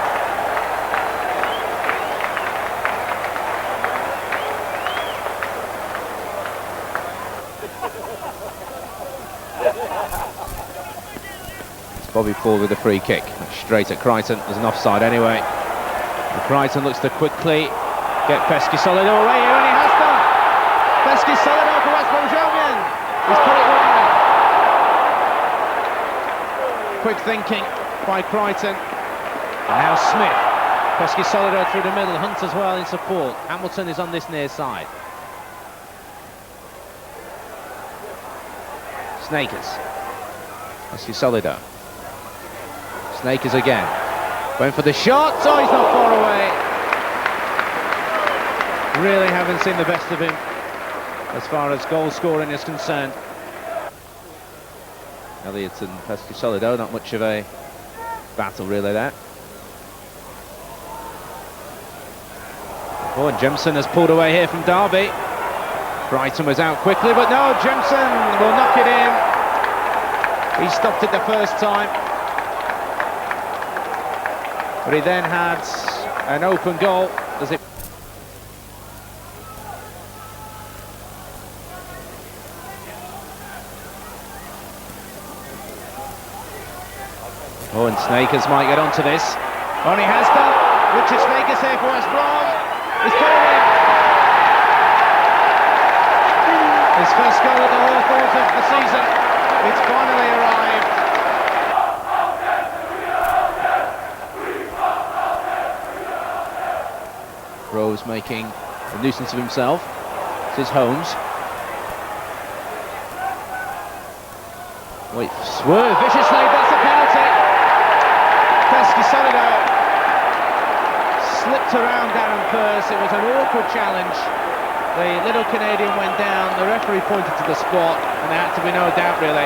Bobby Ford with a free kick. Straight at Crichton. There's an offside anyway. And Crichton looks to quickly get Pesky Solido away here, and he has done. Pesky Solido for West Bromwich Albion. He's put it wide. Quick thinking by Crichton. And now Smith. Pesky Solido through the middle. Hunt as well in support. Hamilton is on this near side. Snakers. Pesky Solido. Snakers again. Went for the shot. Oh, he's not far away. Really haven't seen the best of him as far as goal scoring is concerned. Elliott and Pesky Solido, not much of a battle really there. Oh, and Jemson has pulled away here from Derby. Brighton was out quickly, but no, Jemson will knock it in. He stopped it the first time. But he then had an open goal. Does it? Oh, and Snakers might get onto this. Oh, and he has done. Richard Snakers here for West Brom. He's put it in. His first goal at the Hawthorns of the season. It's finally arrived. Rose making a nuisance of himself. This is Holmes. Wait, swerve viciously, that's a penalty. Pesky Solido slipped around Darren Pearce. It was an awkward challenge. The little Canadian went down, the referee pointed to the spot, and there had to be no doubt really.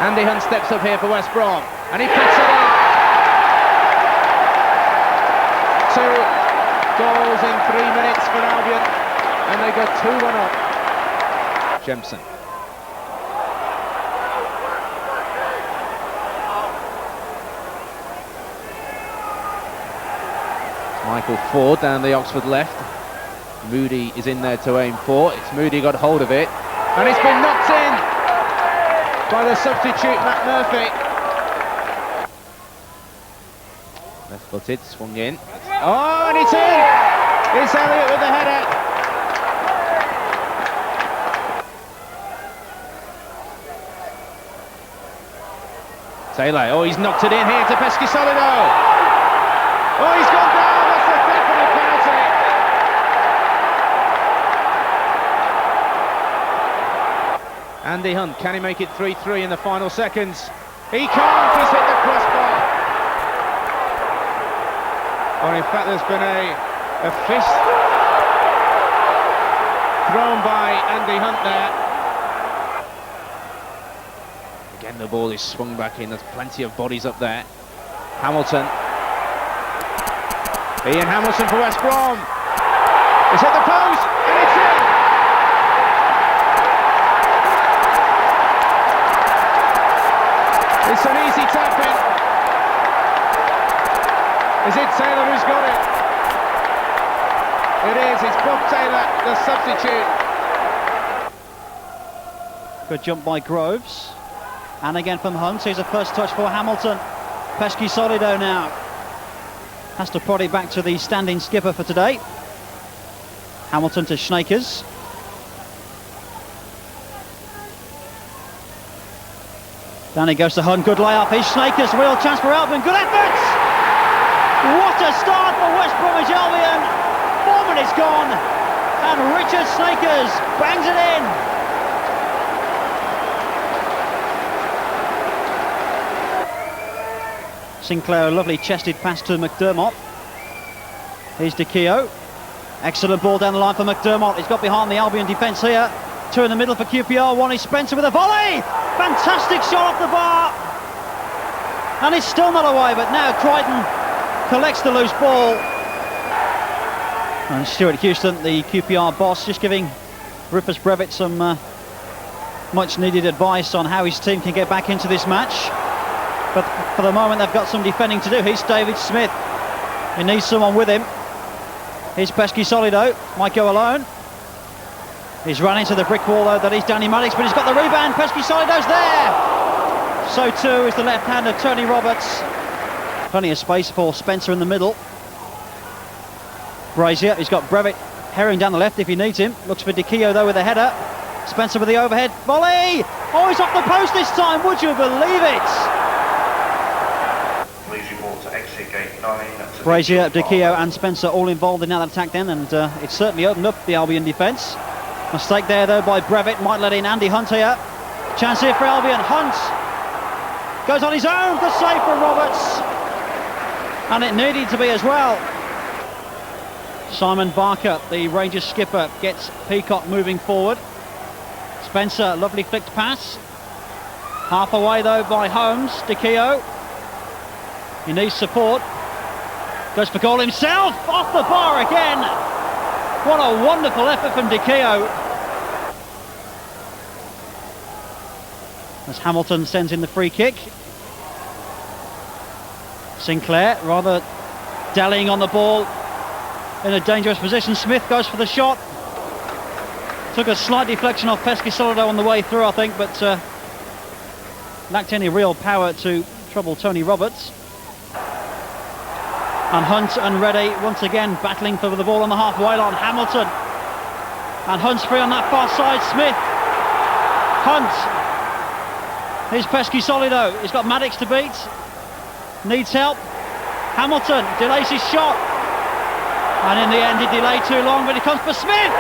Andy Hunt steps up here for West Brom, and he puts it in. 2 goals in 3 minutes for Albion, and they got 2-1 up. Jemson. Michael Ford down the Oxford left. Moody is in there to aim for. It's Moody got hold of it, and it's been knocked in by the substitute Matt Murphy. Left-footed, swung in. Oh, and it's in! It's Elliott with the header. Taylor, oh, he's knocked it in here to Pesky Solido. Oh, he's gone down. That's a definite penalty. Andy Hunt, can he make it 3-3 in the final seconds? He can't, he's hit the crossbar. Oh, in fact, there's been a fist thrown by Andy Hunt there. Again, the ball is swung back in, there's plenty of bodies up there. Hamilton. Ian Hamilton for West Brom. It's hit the post, and it's in! It's an easy tap-in. Is it Taylor who's got it? It is, it's Bob Taylor, the substitute. Good jump by Groves. And again from Hunt, here's a first touch for Hamilton. Pesky Solido now. Has to prod it back to the standing skipper for today. Hamilton to Snakers. Down he goes to Hunt, good lay-up. Here's Snakers, real chance for Albion, good effort! What a start for West Bromwich Albion! 4 minutes gone, and Richard Snakers bangs it in! Sinclair, a lovely chested pass to McDermott. Here's De Keogh. Excellent ball down the line for McDermott. He's got behind the Albion defence here. 2 in the middle for QPR. 1 is Spencer with a volley. Fantastic shot off the bar. And it's still not away, but now Crichton collects the loose ball. And Stuart Houston, the QPR boss, just giving Rufus Brevett some much needed advice on how his team can get back into this match. But for the moment they've got some defending to do. Here's David Smith. He needs someone with him. Here's Pesky Solido. Might go alone. He's run into the brick wall though. That is Danny Maddox, but he's got the rebound. Pesky Solido's there. So too is the left-hander Tony Roberts. Plenty of space for Spencer in the middle. Brazier, he's got Brevitt herring down the left if he needs him. Looks for Dicchio though with a header. Spencer with the overhead volley. Oh, he's off the post this time. Would you believe it? Please report to exit gate 9. Brazier, Dicchio and Spencer all involved in that attack then, and it certainly opened up the Albion defence. Mistake there though by Brevitt, might let in Andy Hunt here. Chance here for Albion. Hunt goes on his own. Good save from Roberts, and it needed to be as well. Simon Barker, the Rangers skipper, gets Peacock moving forward. Spencer, lovely flicked pass. Half away though by Holmes. Dicchio, he needs support. Goes for goal himself, off the bar again. What a wonderful effort from Dicchio. As Hamilton sends in the free kick. Sinclair rather dallying on the ball in a dangerous position. Smith goes for the shot. Took a slight deflection off Pesky-Solido on the way through, I think, but lacked any real power to trouble Tony Roberts. And Hunt and Reddy once again battling for the ball on the halfway line. Hamilton. And Hunt's free on that far side. Smith. Hunt. Here's Pesky-Solido. He's got Maddox to beat. Needs help. Hamilton delays his shot. And in the end he delayed too long, but he comes for Smith.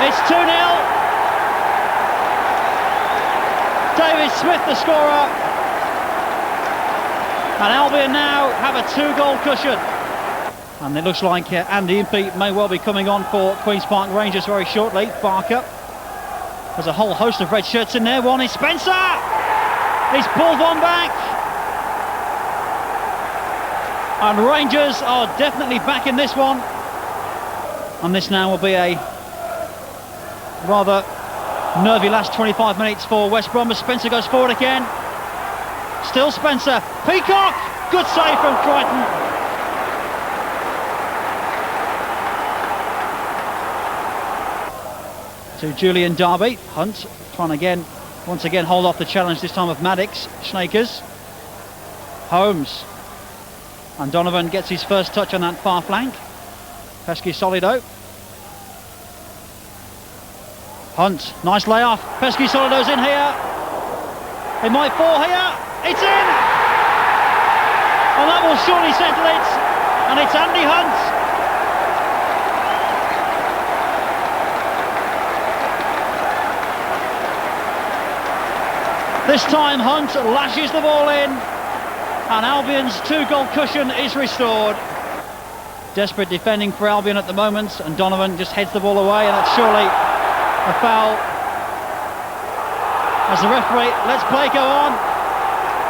It's 2-0. David Smith the scorer. And Albion now have a 2-goal cushion. And it looks like Andy Impey may well be coming on for Queen's Park Rangers very shortly. Barker. There's a whole host of red shirts in there. One is Spencer. He's pulled one back. And Rangers are definitely back in this one. And this now will be a rather nervy last 25 minutes for West Brom as Spencer goes forward again. Still Spencer. Peacock! Good save from Crichton. To Julian Darby. Hunt trying again, once again hold off the challenge, this time of Maddox. Snakers. Holmes. And Donovan gets his first touch on that far flank. Pesky-Solido. Hunt, nice layoff. Pesky-Solido's in here. It might fall here. It's in! And that will surely settle it. And it's Andy Hunt. This time Hunt lashes the ball in. And Albion's 2-goal cushion is restored. Desperate defending for Albion at the moment, and Donovan just heads the ball away, and that's surely a foul. As the referee lets play go on.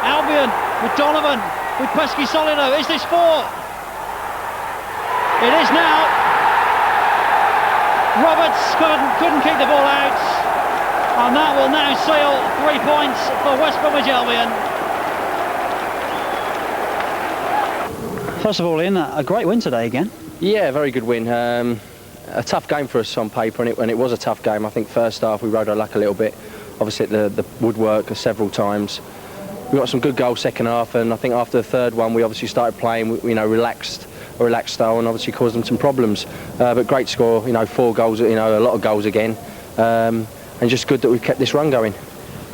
Albion with Donovan, with Pesky-Solido. Is this 4? It is now. Roberts couldn't keep the ball out, and that will now seal 3 points for West Bromwich Albion. First of all, Ian, a great win today again. Yeah, very good win. A tough game for us on paper, and it was a tough game. I think first half we rode our luck a little bit. Obviously the woodwork several times. We got some good goals second half, and I think after the third one we obviously started playing, relaxed style, and obviously caused them some problems. But great score, 4 goals, a lot of goals again, and just good that we've kept this run going.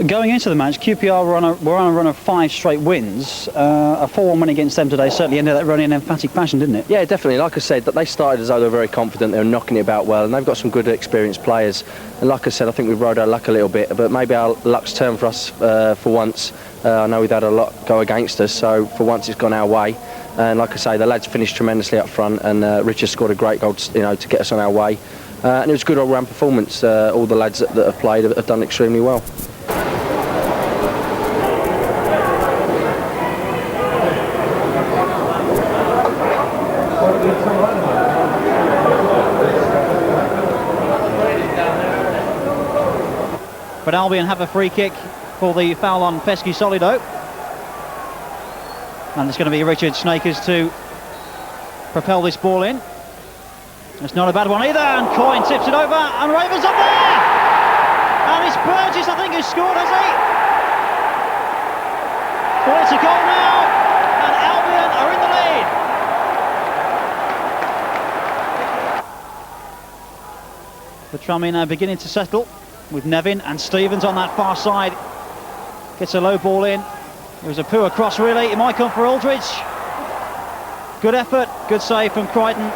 Going into the match, QPR were on a run of 5 straight wins. A 4-1 win against them today certainly ended that run in emphatic fashion, didn't it? Yeah, definitely. Like I said, that they started as though they were very confident, they were knocking it about well, and they've got some good experienced players. And like I said, I think we've rode our luck a little bit, but maybe our luck's turned for us for once. I know we've had a lot go against us, so for once it's gone our way. And like I say, the lads finished tremendously up front, and Richard scored a great goal, to get us on our way. And it was a good all-round performance. All the lads that have played have done extremely well. But Albion have a free kick for the foul on Pesky-Solido. And it's going to be Richard Snakers to propel this ball in. It's not a bad one either, and Coyne tips it over, and Raven's up there! And it's Burgess, I think, who scored, has he? Well, it's a goal now, and Albion are in the lead. The Tranmere now beginning to settle with Nevin and Stevens on that far side. Gets a low ball in. It was a poor cross, really. It might come for Aldridge. Good effort, good save from Crichton.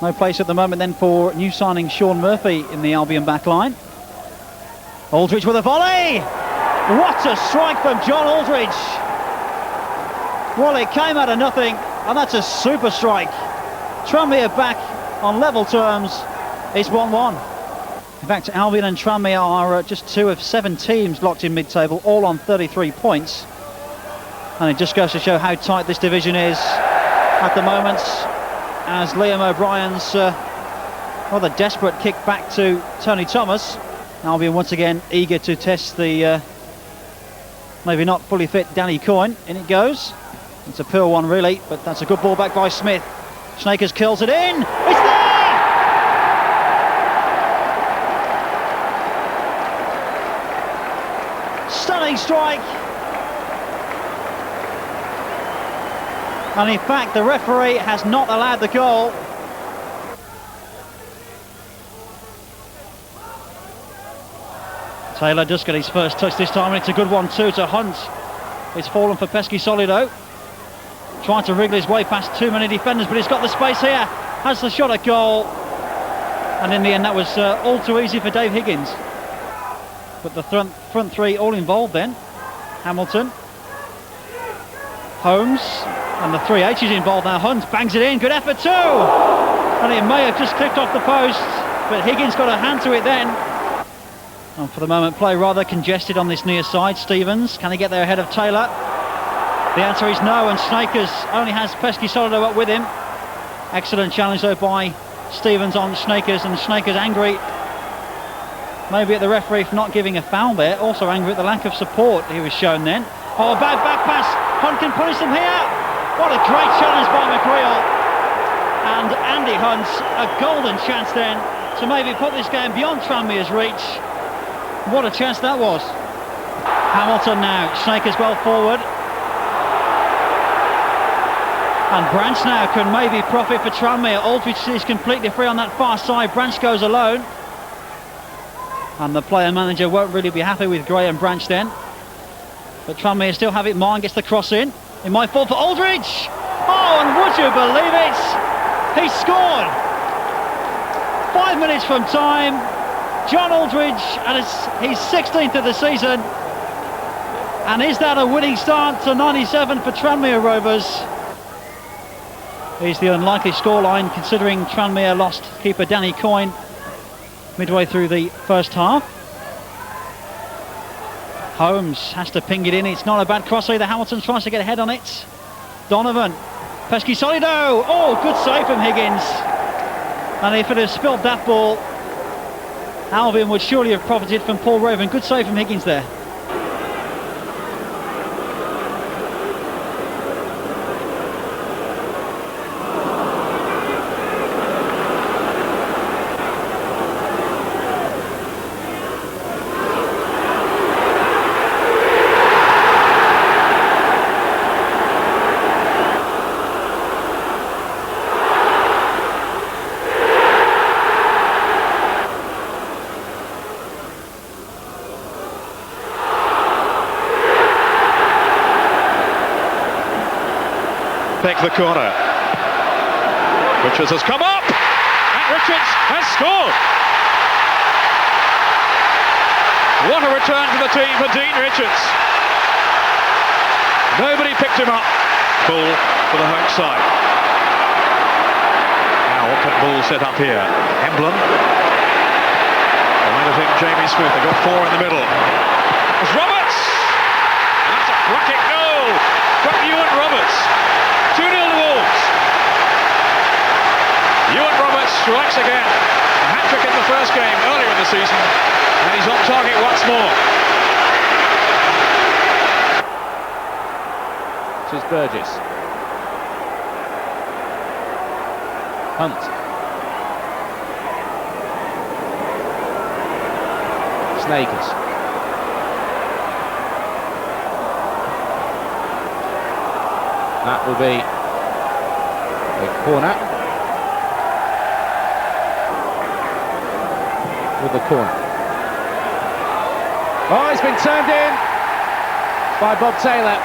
No place at the moment then for new signing Sean Murphy in the Albion back line. Aldridge with a volley! What a strike from John Aldridge! Well, it came out of nothing, and that's a super strike. Tranmere back on level terms. It's 1-1. In fact, Albion and Tranmere are just 2 of 7 teams locked in mid-table, all on 33 points. And it just goes to show how tight this division is at the moment, as Liam O'Brien's rather desperate kick back to Tony Thomas. Albion once again eager to test the maybe not fully fit Danny Coyne. In it goes. It's a poor one, really, but that's a good ball back by Smith. Snakers kills it in. It's there! Stunning strike. And in fact, the referee has not allowed the goal. Taylor does get his first touch this time, and it's a good one too to Hunt. It's fallen for Pesky Solido. Trying to wriggle his way past too many defenders, but he's got the space here. Has the shot at goal. And in the end, that was all too easy for Dave Higgins. But the front three all involved then. Hamilton, Holmes, and the 3 H's involved now. Hunt bangs it in, good effort too! And it may have just clipped off the post, but Higgins got a hand to it then. And for the moment, play rather congested on this near side. Stevens, can he get there ahead of Taylor? The answer is no, and Snakers only has Pesky Solido up with him. Excellent challenge though by Stevens on Snakers, and Snakers angry maybe at the referee for not giving a foul there, also angry at the lack of support he was shown then. Oh, bad back pass, Hunt can punish them here. What a great challenge by McGreal. And Andy Hunt, a golden chance then to maybe put this game beyond Tranmere's reach. What a chance that was. Hamilton now, Snakers well forward. And Branch now can maybe profit for Tranmere. Aldridge is completely free on that far side. Branch goes alone. And the player manager won't really be happy with Graham Branch then. But Tranmere still have it. Marn gets the cross in. It might fall for Aldridge. Oh, and would you believe it? He scored. 5 minutes from time. John Aldridge, and it's his 16th of the season. And is that a winning start to 97 for Tranmere Rovers? Is the unlikely scoreline, considering Tranmere lost keeper Danny Coyne midway through the first half. Holmes has to ping it in. It's not a bad cross either. Hamilton tries to get ahead on it. Donovan, Pesky Solido. Oh, good save from Higgins. And if it had spilled that ball, Albion would surely have profited from Paul Raven. Good save from Higgins there. Pick the corner. Richards has come up, and Richards has scored. What a return to the team for Dean Richards. Nobody picked him up. Bull for the home side. Now what can Bull set up here? Emblem. Behind him Jamie Smith. They've got 4 in the middle. It's Roberts! And that's a cracking goal from Ewan Roberts. 2-0 to Wolves. Ewan Roberts strikes again. A hat-trick in the first game earlier in the season, and he's on target once more. This is Burgess. Hunt. Snakers. That will be a corner. With the corner. Oh, it's been turned in by Bob Taylor.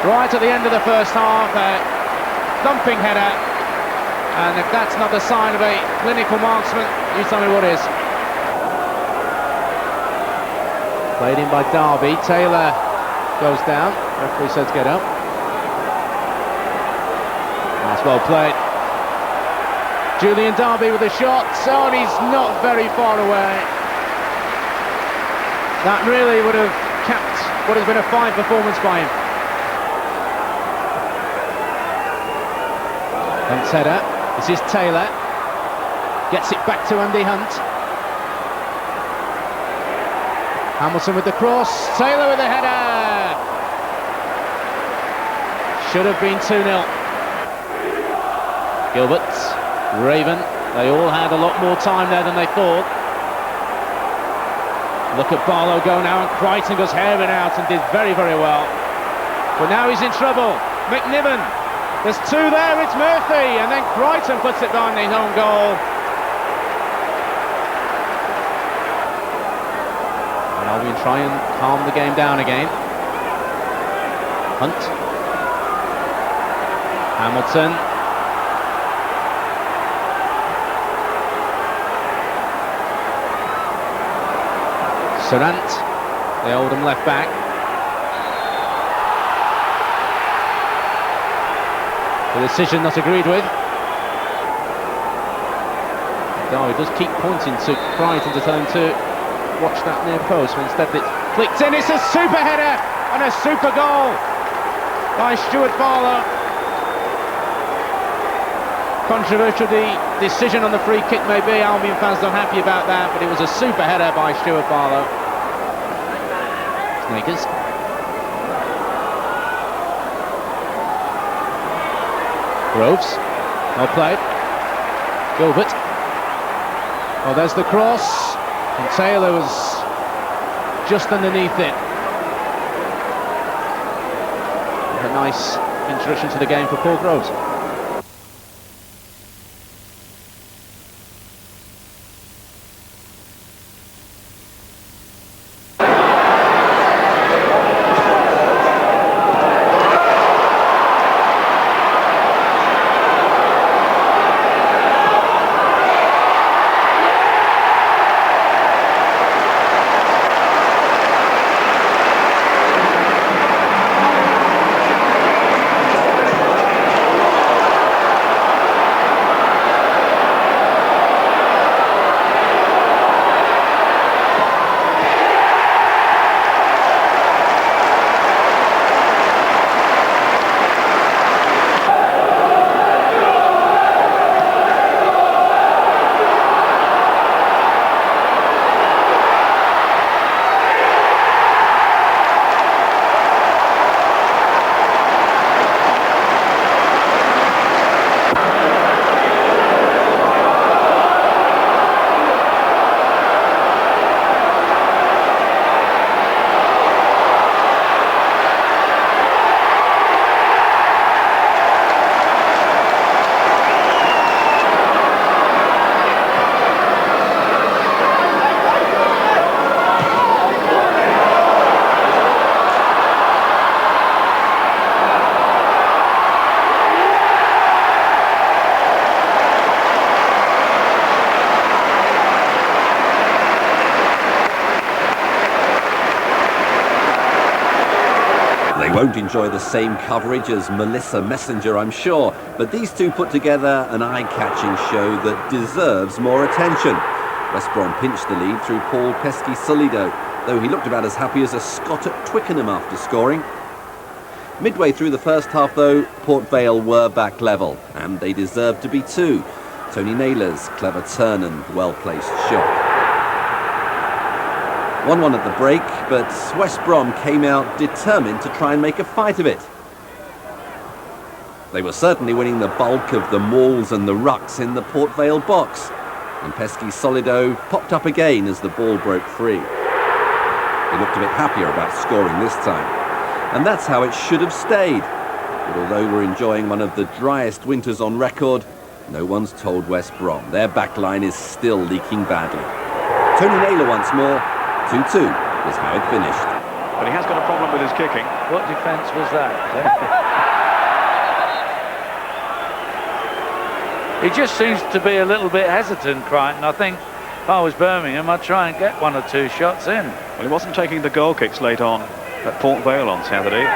Right at the end of the first half, a thumping header. And if that's not the sign of a clinical marksman, you tell me what is. Played in by Derby. Taylor goes down. Referee says get up. That's well played. Julian Derby with a shot. Oh, and he's not very far away. That really would have capped what has been a fine performance by him. Hunt's header. This is Taylor. Gets it back to Andy Hunt. Hamilton with the cross. Taylor with the header. Should have been 2-0. Gilbert, Raven, they all had a lot more time there than they thought. Look at Barlow go now, and Crichton goes herring out and did very, very well. But now he's in trouble. McNiven, there's two there, it's Murphy, and then Crichton puts it behind his own goal. And Albion try and calm the game down again. Hunt. Hamilton. Surant, the Oldham left back. The decision not agreed with. Derby does keep pointing to Crichton to tell him to watch that near post, but instead it's flicked in. It's a super header and a super goal by Stuart Barlow. Controversial the decision on the free kick may be. Albion fans not happy about that, but it was a super header by Stuart Barlow. Snakers. Groves, well played. Gilbert. Oh, there's the cross. And Taylor was just underneath it. A nice introduction to the game for Paul Groves. Won't enjoy the same coverage as Melissa Messenger, I'm sure, but these two put together an eye-catching show that deserves more attention. West Brom pinched the lead through Paul Pesky-Solido, though he looked about as happy as a Scot at Twickenham after scoring. Midway through the first half, though, Port Vale were back level, and they deserved to be too. Tony Naylor's clever turn and well-placed shot. 1-1 at the break, but West Brom came out determined to try and make a fight of it. They were certainly winning the bulk of the mauls and the rucks in the Port Vale box, and Pesky-Solido popped up again as the ball broke free. He looked a bit happier about scoring this time, and that's how it should have stayed. But although we're enjoying one of the driest winters on record, no one's told West Brom their backline is still leaking badly. Tony Naylor once more, 2-2 was how it finished. But he has got a problem with his kicking. What defence was that? He just seems to be a little bit hesitant, Crichton. I think if I was Birmingham, I'd try and get 1 or 2 shots in. Well, he wasn't taking the goal kicks late on at Port Vale on Saturday.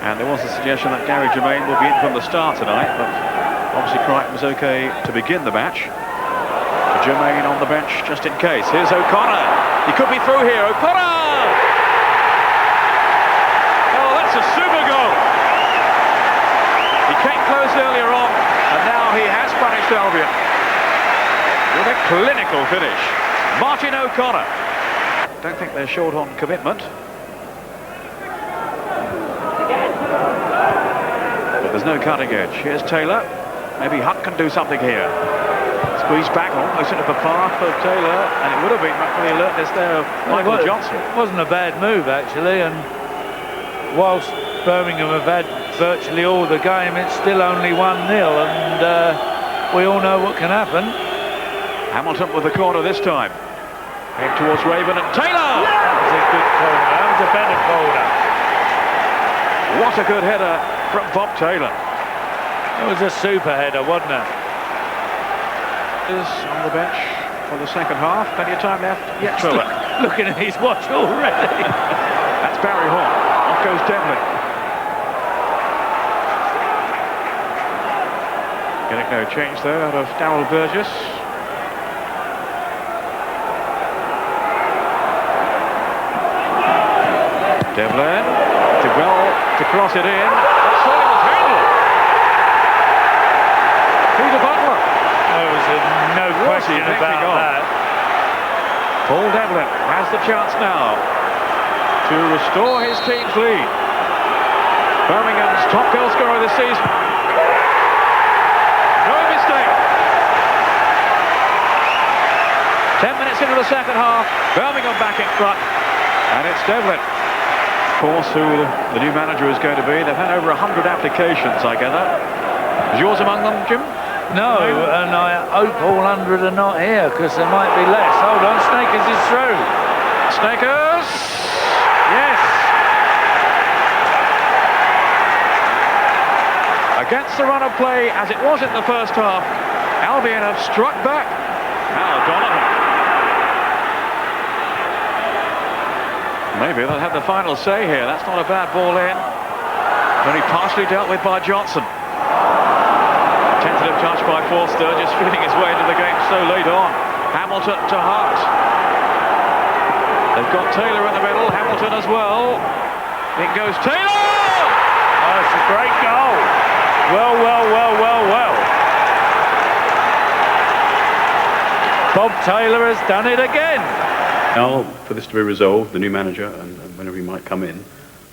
And there was a suggestion that Gary Germain would be in from the start tonight, but obviously Crichton was okay to begin the match. Germain on the bench just in case. Here's O'Connor. He could be through here. O'Connor! Oh, that's a super goal. He came close earlier on, and now he has punished Albion with a clinical finish. Martin O'Connor. Don't think they're short on commitment. But there's no cutting edge. Here's Taylor. Maybe Hunt can do something here. Squeeze back almost into the path of Taylor, and it would have been but for the alertness there of Michael Johnson. It wasn't a bad move, actually, and whilst Birmingham have had virtually all the game, it's still only 1-0, and we all know what can happen. Hamilton with the corner this time. Head towards Raven and Taylor! That was a good corner. That was a better corner. What a good header from Bob Taylor. It was a super header, wasn't it? Is on the bench for the second half. Plenty of time left. Yes, looking at his watch already. That's Barry Horn. Off goes Devlin. Getting no change there out of Darryl Burgess. Devlin. Did well to cross it in. That's all it was handled. To the Butler. There was no question about that. Paul Devlin has the chance now to restore his team's lead. Birmingham's top goal scorer this season. No mistake. 10 minutes into the second half, Birmingham back in front, and it's Devlin. Of course, who the new manager is going to be. They've had over 100 applications, I gather. Is yours among them, Jim? No, and I hope all 100 are not here, because there might be less. Hold on, Snakers is through. Snakers! Yes! Against the run of play, as it was in the first half, Albion have struck back. Now Donovan. Maybe they'll have the final say here. That's not a bad ball in. Only partially dealt with by Johnson. Tentative touch by Forster, just feeling his way into the game so late on. Hamilton to Hart. They've got Taylor in the middle, Hamilton as well. In goes Taylor! Oh, it's a great goal. Well. Bob Taylor has done it again. Now, for this to be resolved, the new manager and whenever he might come in.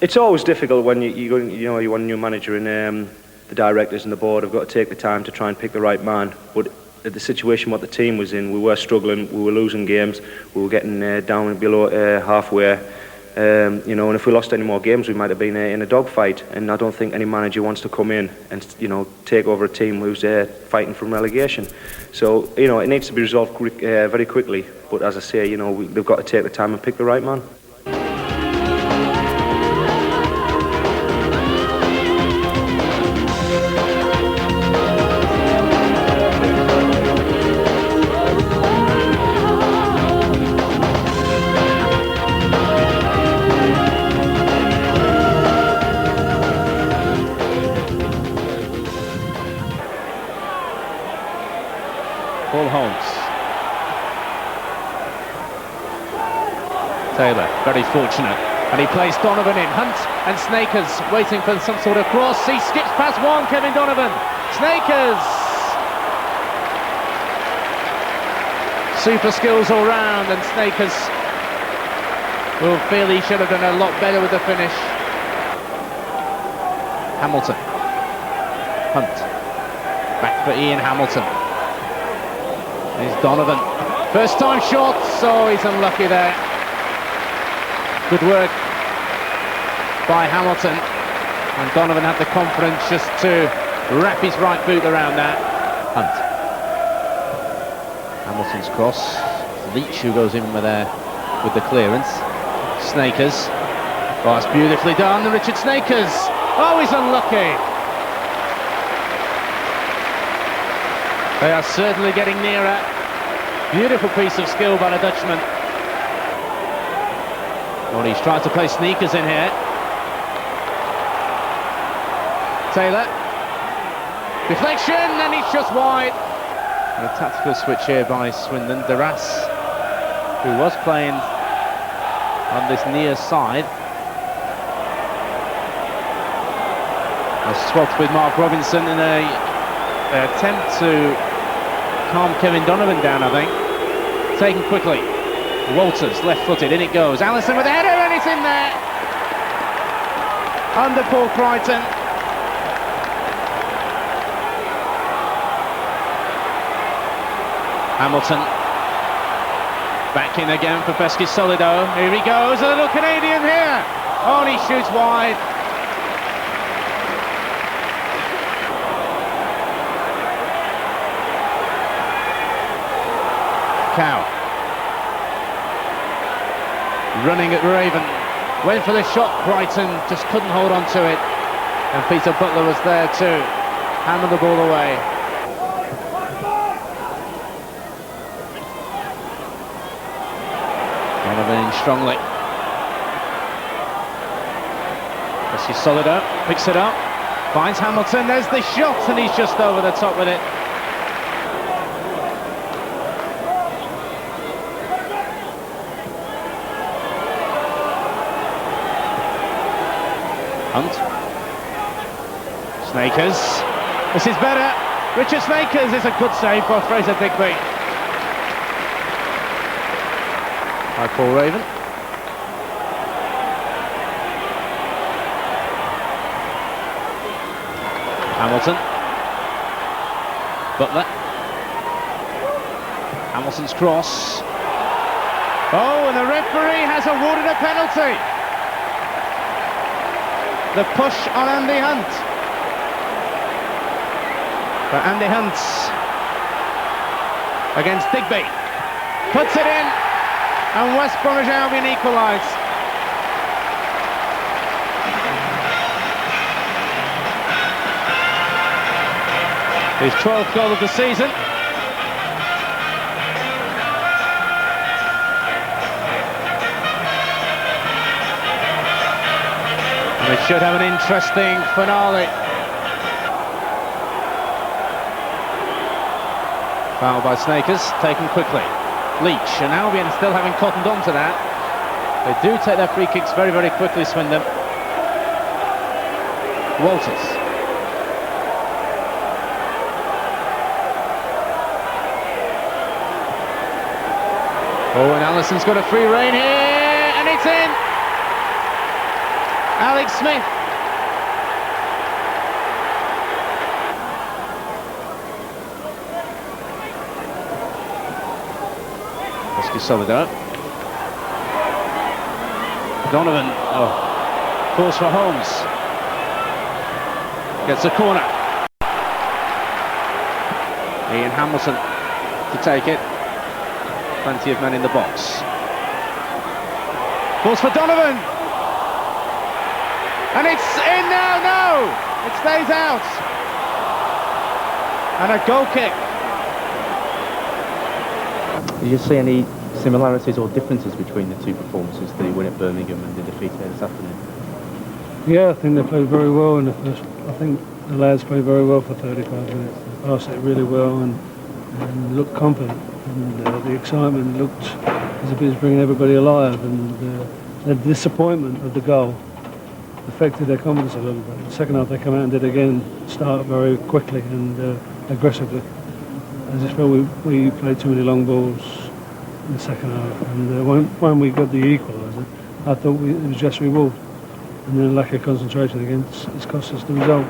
It's always difficult when you want a new manager, and the directors and the board have got to take the time to try and pick the right man. But at the situation what the team was in, we were struggling, we were losing games, we were getting down below halfway. And if we lost any more games, we might have been in a dogfight. And I don't think any manager wants to come in and take over a team who's fighting from relegation. So it needs to be resolved very quickly. But as I say, they've got to take the time and pick the right man. Paul Holmes. Taylor, very fortunate. And he plays Donovan in. Hunt and Snakers waiting for some sort of cross. He skips past one, Kevin Donovan. Snakers! Super skills all round, and Snakers will feel he should have done a lot better with the finish. Hamilton. Hunt. Back for Ian Hamilton. Here's Donovan. First time shot, so he's unlucky there. Good work by Hamilton. And Donovan had the confidence just to wrap his right boot around that. Hunt. Hamilton's cross. Leach who goes in with the clearance. Snakers. Oh, it's beautifully done, the Richard Snakers. Oh, he's unlucky. They are certainly getting nearer. Beautiful piece of skill by the Dutchman. Well, he's tried to play sneakers in here. Taylor. Deflection, and he's just wide. And a tactical switch here by Swindon. Duras, who was playing on this near side, has swapped with Mark Robinson in an attempt to calm Kevin Donovan down, I think. Taken quickly. Walters, left-footed, in it goes. Allison with a header, and it's in there. Under Paul Crichton. Hamilton. Back in again for Pesky Solido. Here he goes, a little Canadian here. Oh, and he shoots wide. Cow. Running at Raven. Went for the shot, Crichton just couldn't hold on to it. And Peter Butler was there to hammer the ball away. Donovan in strongly. Pesky Solido picks it up. Finds Hamilton, there's the shot, and he's just over the top with it. Hunt. Snakers. This is better. Richard Snakers is a good save for Fraser Digby. By Paul Raven. Hamilton. Butler. Hamilton's cross. Oh, and the referee has awarded a penalty. The push on Andy Hunt. But Andy Hunt against Digby. Puts it in, and West Bromwich Albion equalise. His 12th goal of the season. It should have an interesting finale. Foul by Snakers, taken quickly. Leach, and Albion still having cottoned on to that. They do take their free kicks very, very quickly, Swindon. Walters. Oh, and Allison's got a free rein here, and it's in! Alex Smith. Pesky Solido. Donovan. Oh, calls for Holmes. Gets a corner. Ian Hamilton to take it. Plenty of men in the box. Calls for Donovan. And it's in now, no! It stays out. And a goal kick. Did you see any similarities or differences between the two performances, the win at Birmingham and the defeat here this afternoon? Yeah, I think they played very well in the first. I think the lads played very well for 35 minutes. They passed it really well and looked confident. And the excitement looked as if it was bringing everybody alive. And the disappointment of the goal affected their confidence a little bit. The second half they come out and did again, start very quickly and aggressively. I just felt we played too many long balls in the second half, and when we got the equaliser, I thought it was just reward, and then lack of concentration against it's cost us the result.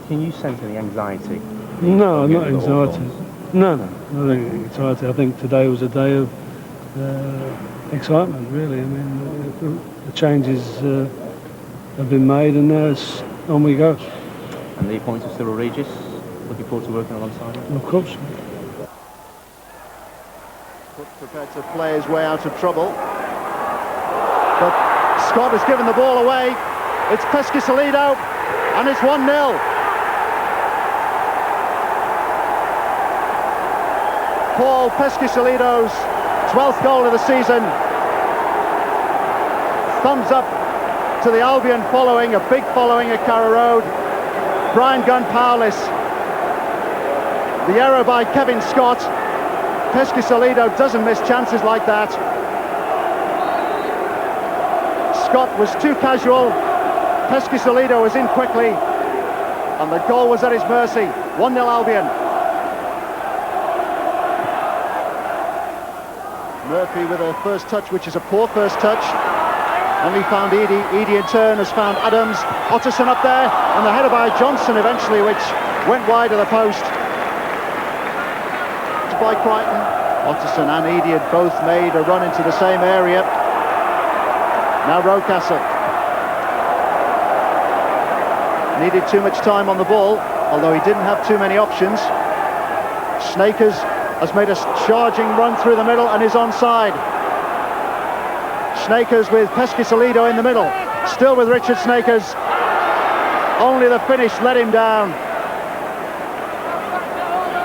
Can you sense any anxiety? No, not anxiety. No, not anxiety. I think today was a day of excitement, really. I mean, the changes have been made, and now on we go. And the points are still Regis. Looking forward to working alongside him. Of course. Prepared to play his way out of trouble. But Scott has given the ball away. It's Pescasolido, and it's 1-0. Paul Pescasolido's 12th goal of the season. Thumbs up to the Albion following, a big following at Carrow Road. Brian Gunn powerless. The error by Kevin Scott. Pescasolido doesn't miss chances like that. Scott was too casual. Pescasolido was in quickly, and the goal was at his mercy. 1-0 Albion. Murphy with a first touch, which is a poor first touch. Only found Edie. Edie in turn has found Adams. Otterson up there, and the header by Johnson eventually, which went wide of the post. By Crichton. Otterson and Edie had both made a run into the same area. Now Rocastle. Needed too much time on the ball, although he didn't have too many options. Snakers has made a charging run through the middle and is onside. Snakers with Pescasolido in the middle. Still with Richard Snakers. Only the finish let him down.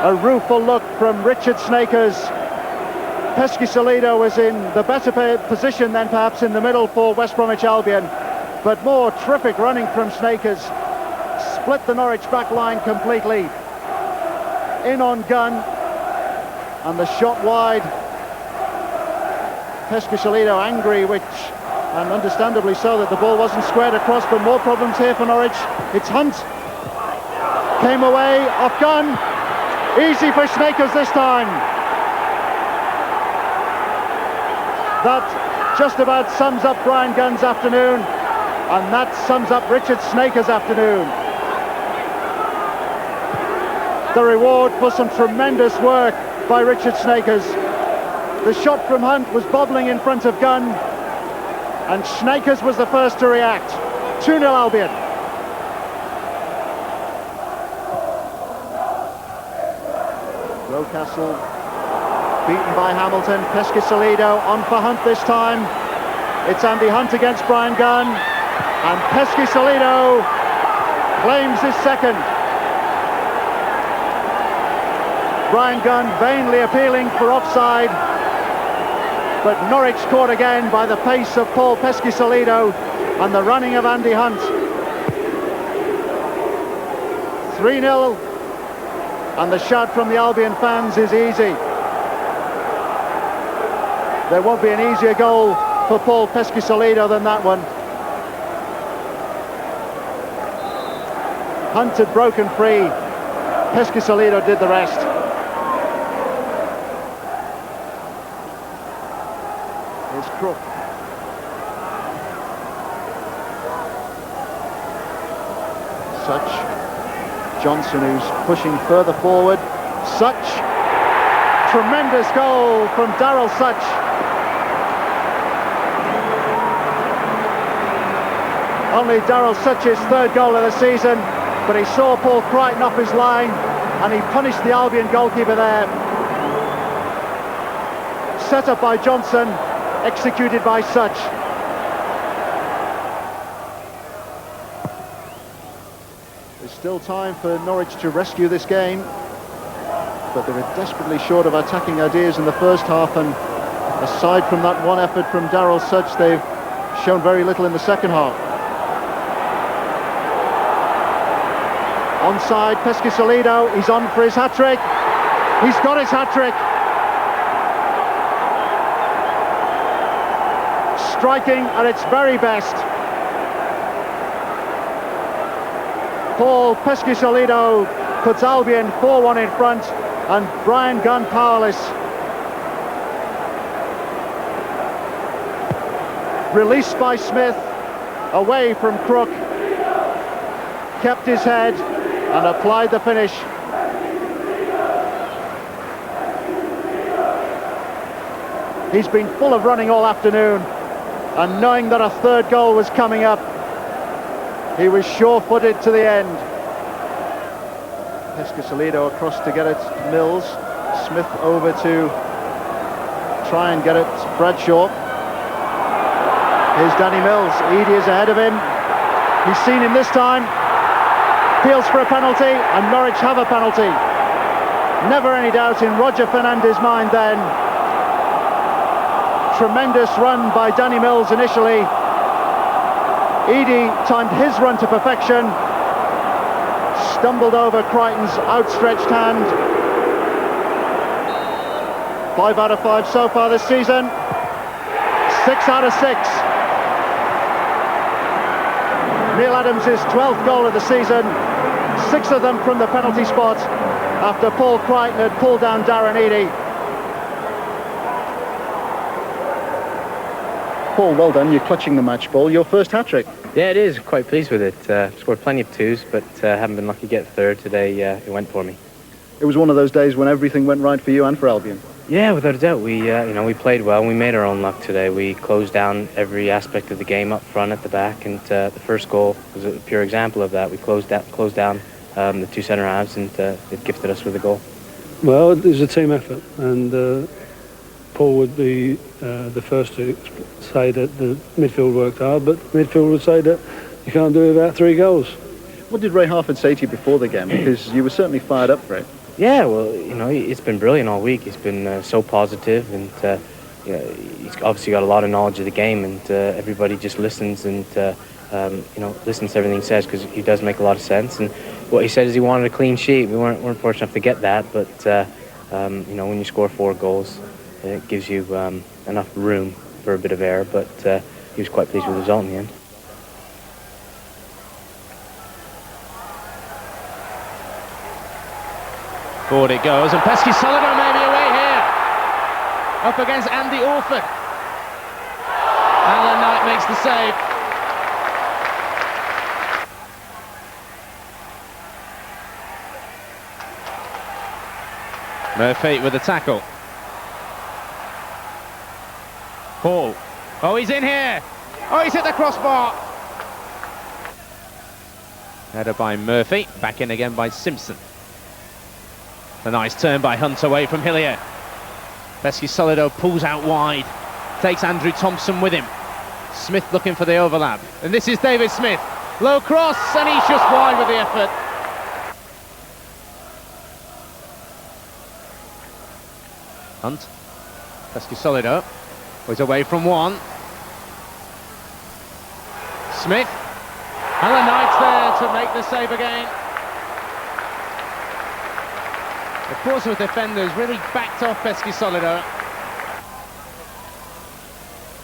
A rueful look from Richard Snakers. Pescasolido was in the better position than perhaps in the middle for West Bromwich Albion, but more terrific running from Snakers. Split the Norwich back line completely. In on Gunn, and the shot wide. Pescasolido angry, and understandably so, that the ball wasn't squared across, but more problems here for Norwich. It's Hunt. Came away off Gunn. Easy for Snakers this time. That just about sums up Brian Gunn's afternoon, and that sums up Richard Snakers' afternoon. The reward for some tremendous work by Richard Snakers. The shot from Hunt was bobbling in front of Gunn, and Snakers was the first to react. 2-0 Albion. Rocastle beaten by Hamilton. Pescasolido on for Hunt this time. It's Andy Hunt against Brian Gunn, and Pescasolido claims his second. Brian Gunn vainly appealing for offside, but Norwich caught again by the pace of Paul Pescasolido and the running of Andy Hunt. 3-0, and the shout from the Albion fans is easy. There won't be an easier goal for Paul Pescasolido than that one. Hunt had broken free. Pescasolido did the rest. Here's Crook. Such. Johnson, who's pushing further forward. Such. Tremendous goal from Darryl Such. Only Darryl Such's third goal of the season, but he saw Paul Crichton off his line and he punished the Albion goalkeeper there. Set up by Johnson, executed by Such. There's still time for Norwich to rescue this game, but they were desperately short of attacking ideas in the first half, and aside from that one effort from Darryl Such, they've shown very little in the second half. Onside, Pescasolido, he's on for his hat-trick. He's got his hat-trick. Striking at its very best. Paul Pescasolido puts Albion 4-1 in front, and Brian Gunn powerless. Released by Smith, away from Crook. Kept his head and applied the finish. He's been full of running all afternoon, and knowing that a third goal was coming up, He was sure-footed to the end. Pescasolido across to get it to Mills. Smith over to try and get it to Bradshaw. Here's Danny Mills. Eadie is ahead of him. He's seen him this time. Appeals for a penalty, and Norwich have a penalty. Never any doubt in Roger Fernandez's mind then. Tremendous run by Danny Mills initially. Eadie timed his run to perfection. Stumbled over Crichton's outstretched hand. 5 out of 5 so far this season. 6 out of 6. Neil Adams' 12th goal of the season. 6 of them from the penalty spot after Paul Crichton had pulled down Darren Eadie. Paul, well done. You're clutching the match ball. Your first hat-trick. Yeah, it is. Quite pleased with it. Scored plenty of 2s, but haven't been lucky to get 3rd today. It went for me. It was one of those days when everything went right for you and for Albion. Yeah, without a doubt. We played well. We made our own luck today. We closed down every aspect of the game, up front, at the back, and the first goal was a pure example of that. We closed down the 2 centre halves, and it gifted us with a goal. Well, it was a team effort, and Paul would be the first to say that the midfield worked hard, but midfield would say that you can't do it without 3 goals. What did Ray Harford say to you before the game? Because you were certainly fired up for it. Yeah, well, it's been brilliant all week. He's been so positive, and he's obviously got a lot of knowledge of the game, and everybody just listens and listens to everything he says, because he does make a lot of sense. And what he said is he wanted a clean sheet. We weren't fortunate enough to get that, but when you score 4 goals, it gives you enough room for a bit of error. But he was quite pleased with the result in the end. Forward it goes, and Pescasolido may be away here. Up against Andy Orford. Alan Knight makes the save. Murphy with the tackle. Paul. Oh, he's in here. Oh, he's hit the crossbar. Header by Murphy. Back in again by Simpson. A nice turn by Hunt away from Hillier. Pescasolido pulls out wide. Takes Andrew Thompson with him. Smith looking for the overlap. And this is David Smith. Low cross, and he's just wide with the effort. Hunt. Pescasolido was away from one. Smith. Alan Knight's there to make the save again. The Portsmouth defenders really backed off Pescasolido.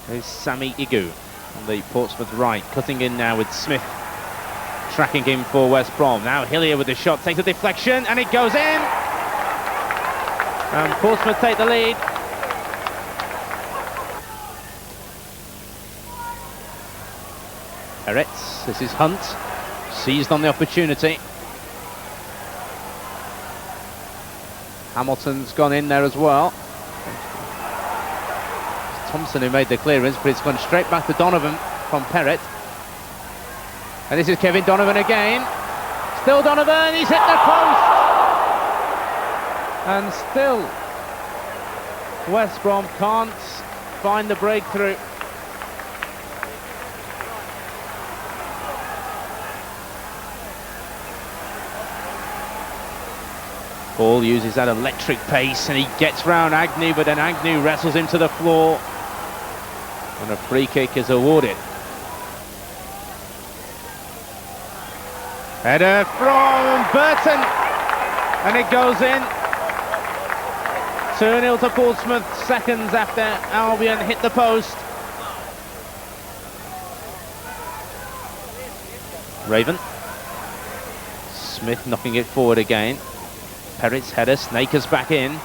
There's Sammy Igu on the Portsmouth right, cutting in now with Smith, tracking him for West Brom. Now Hillier with the shot, takes a deflection, and it goes in. And Portsmouth take the lead. Eretz, this is Hunt, seized on the opportunity. Hamilton's gone in there as well. It's Thompson who made the clearance, but it's gone straight back to Donovan from Perrett. And this is Kevin Donovan again. Still Donovan, he's hit the post! And still West Brom can't find the breakthrough. Paul uses that electric pace, and he gets round Agnew, but then Agnew wrestles him to the floor, and a free kick is awarded. Header from Burton, and it goes in. 2-0 to Portsmouth, seconds after Albion hit the post. Raven. Smith knocking it forward again. Perrett's header, Snakers back in.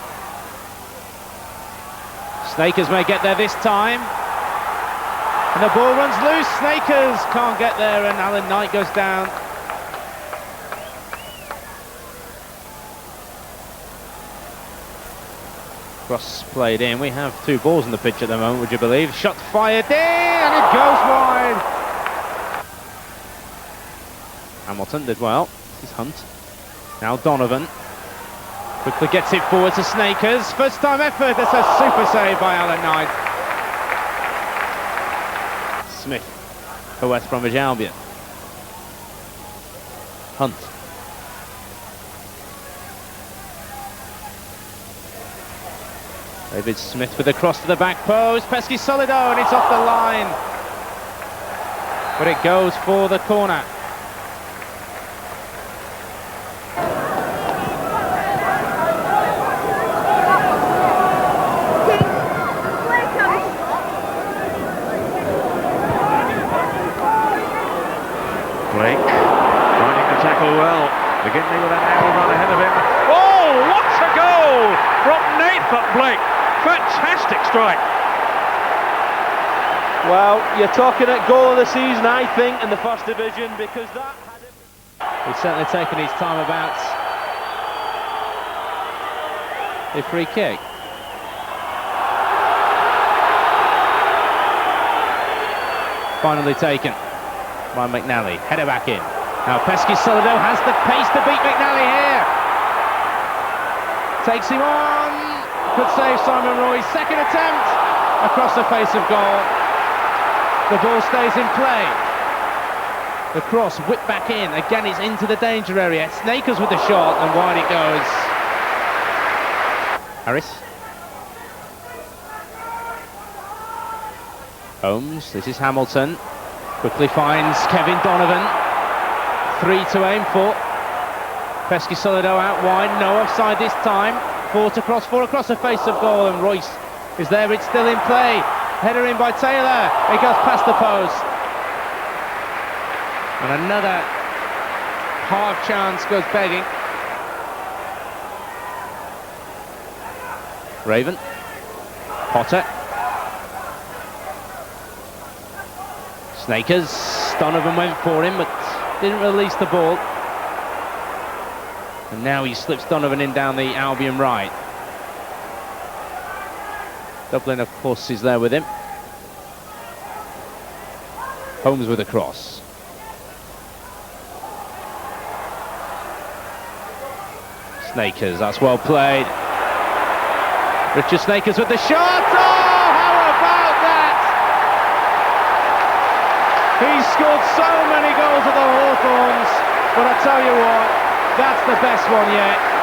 Snakers may get there this time. And the ball runs loose, Snakers can't get there, and Alan Knight goes down. Cross played in. We have 2 balls on the pitch at the moment, would you believe? Shot fired in, and it goes wide. Hamilton did well. This is Hunt. Now Donovan. Quickly gets it forward to Snakers. First time effort. That's a super save by Alan Knight. Smith for West Bromwich Albion. Hunt. David Smith with a cross to the back post. Pesky Solido, and it's off the line. But it goes for the corner. Blake finding the tackle well. McGinley with an arrow run ahead of him. Oh, what a goal from Nathan Blake. Fantastic strike. Well, you're talking at goal of the season, I think, in the first division, because that had it. He's certainly taken his time about the free kick. Finally taken by McNally. Header back in. Now Pesky Solido has the pace to beat McNally here. Takes him on. Could save Simon Roy's second attempt. Across the face of goal. The ball stays in play. The cross whipped back in. Again, it's into the danger area. Snakers with the shot, and wide it goes. Harris. Holmes. This is Hamilton. Quickly finds Kevin Donovan. 3 to aim for. Pesky Solido out wide. No offside this time. 4 across the face of goal, and Royce is there. It's still in play. Header in by Taylor. It goes past the post. And another half chance goes begging. Raven. Potter. Snakers. Donovan went for him, but didn't release the ball. And now he slips Donovan in down the Albion right. Dublin, of course, is there with him. Holmes with a cross. Snakers, that's well played. Richard Snakers with the shot. Oh, how about that? He's scored so many goals at the Hawthorns, but I tell you what, that's the best one yet.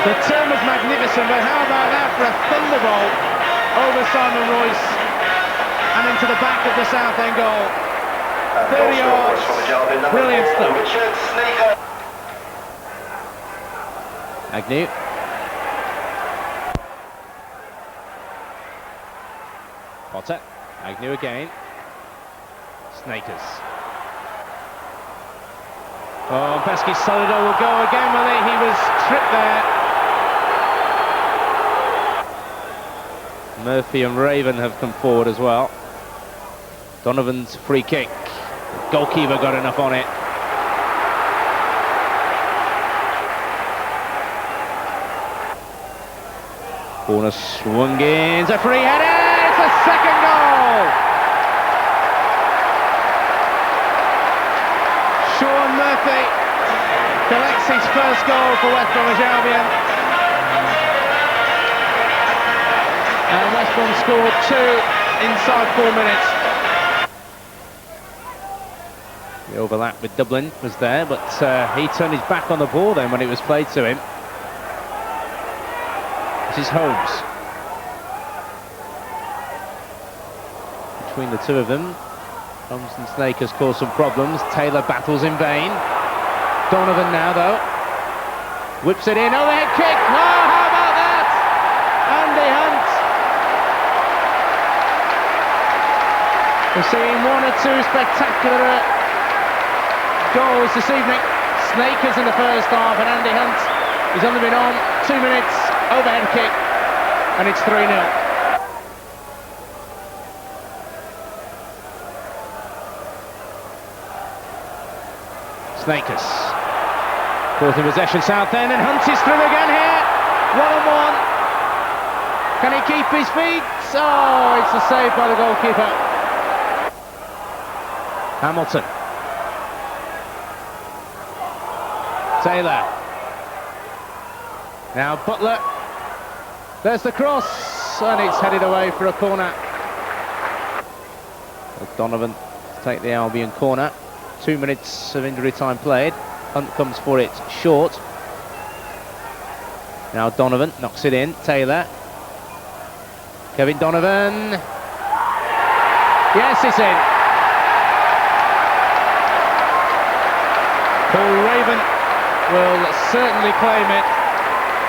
The turn was magnificent, but how about that for a thunderbolt over Simon Royce and into the back of the Southend goal. 30 yards, brilliant stuff. Agnew. Potter. Agnew again. Snakers. Oh, Pesky Solido will go again with it. He was tripped there. Murphy and Raven have come forward as well. Donovan's free kick. Goalkeeper got enough on it. Corner swung in. It's a free header. It's a second goal. Sean Murphy collects his first goal for West Bromwich Albion. And West Brom scored 2 inside 4 minutes. The overlap with Dublin was there, but he turned his back on the ball then when it was played to him. This is Holmes. Between the two of them, Holmes and Snakers cause some problems. Taylor battles in vain. Donovan now, though. Whips it in. Overhead kick. Oh, how about that? Andy Hunt. We're seeing 1 or 2 spectacular goals this evening. Snakers in the first half, and Andy Hunt, he's only been on 2 minutes. Overhead kick, and it's 3-0. Snakers. Fourth in possession, Southend, and Hunt is through again here. 1-on-1. Can he keep his feet? Oh, it's a save by the goalkeeper. Hamilton. Taylor. Now Butler. There's the cross, and it's headed away for a corner. Donovan to take the Albion corner. 2 minutes of injury time played. Hunt comes for it short. Now Donovan knocks it in. Taylor. Kevin Donovan. Yes, it's in. Paul Raven will certainly claim it,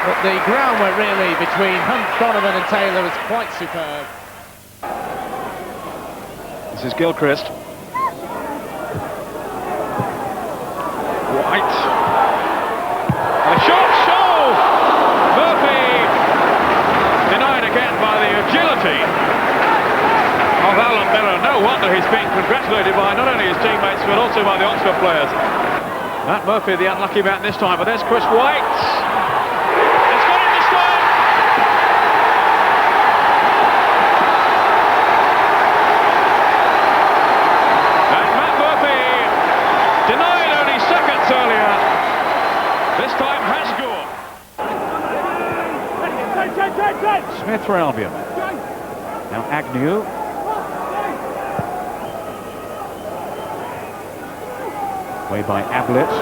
but the groundwork really between Hunt, Donovan and Taylor was quite superb. This is Gilchrist. White. And a shot. Murphy denied again by the agility of Alan Miller. No wonder he's being congratulated by not only his teammates but also by the Oxford players. Matt Murphy, the unlucky man this time, but there's Chris White. It's got him this time. And Matt Murphy, denied only seconds earlier, this time has scored. Smith for Albion. Now Agnew. Way by Ablett.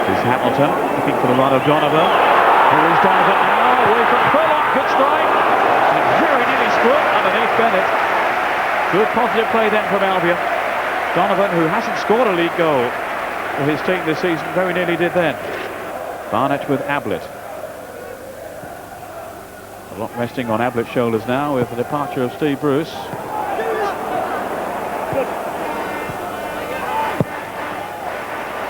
This is Hamilton looking for the run of Donovan. Here is Donovan now, away from Furlong, good strike. And it very nearly scored underneath Bennett. Good positive play then from Albion. Donovan, who hasn't scored a league goal for his team this season, very nearly did then. Barnett with Ablett. A lot resting on Ablett's shoulders now with the departure of Steve Bruce.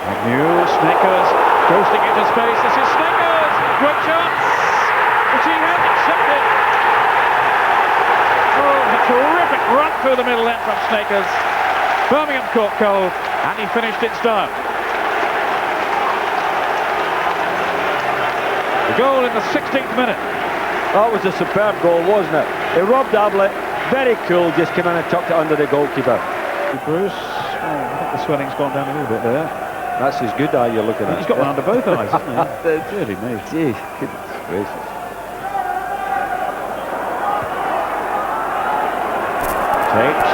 Agnew, Snickers, coasting into space. This is Snickers! Great chance! Which he has accepted. Oh, a terrific run through the middle end from Snickers. Birmingham caught cold, and he finished in style. The goal in the 16th minute. That was a superb goal, wasn't it? He robbed Ablett, very cool, just came in and tucked it under the goalkeeper. Bruce, I think the swelling's gone down a little bit there. That's his good eye you're looking at. He's got one under both eyes, hasn't he? Really me. Gee, goodness gracious. Tate.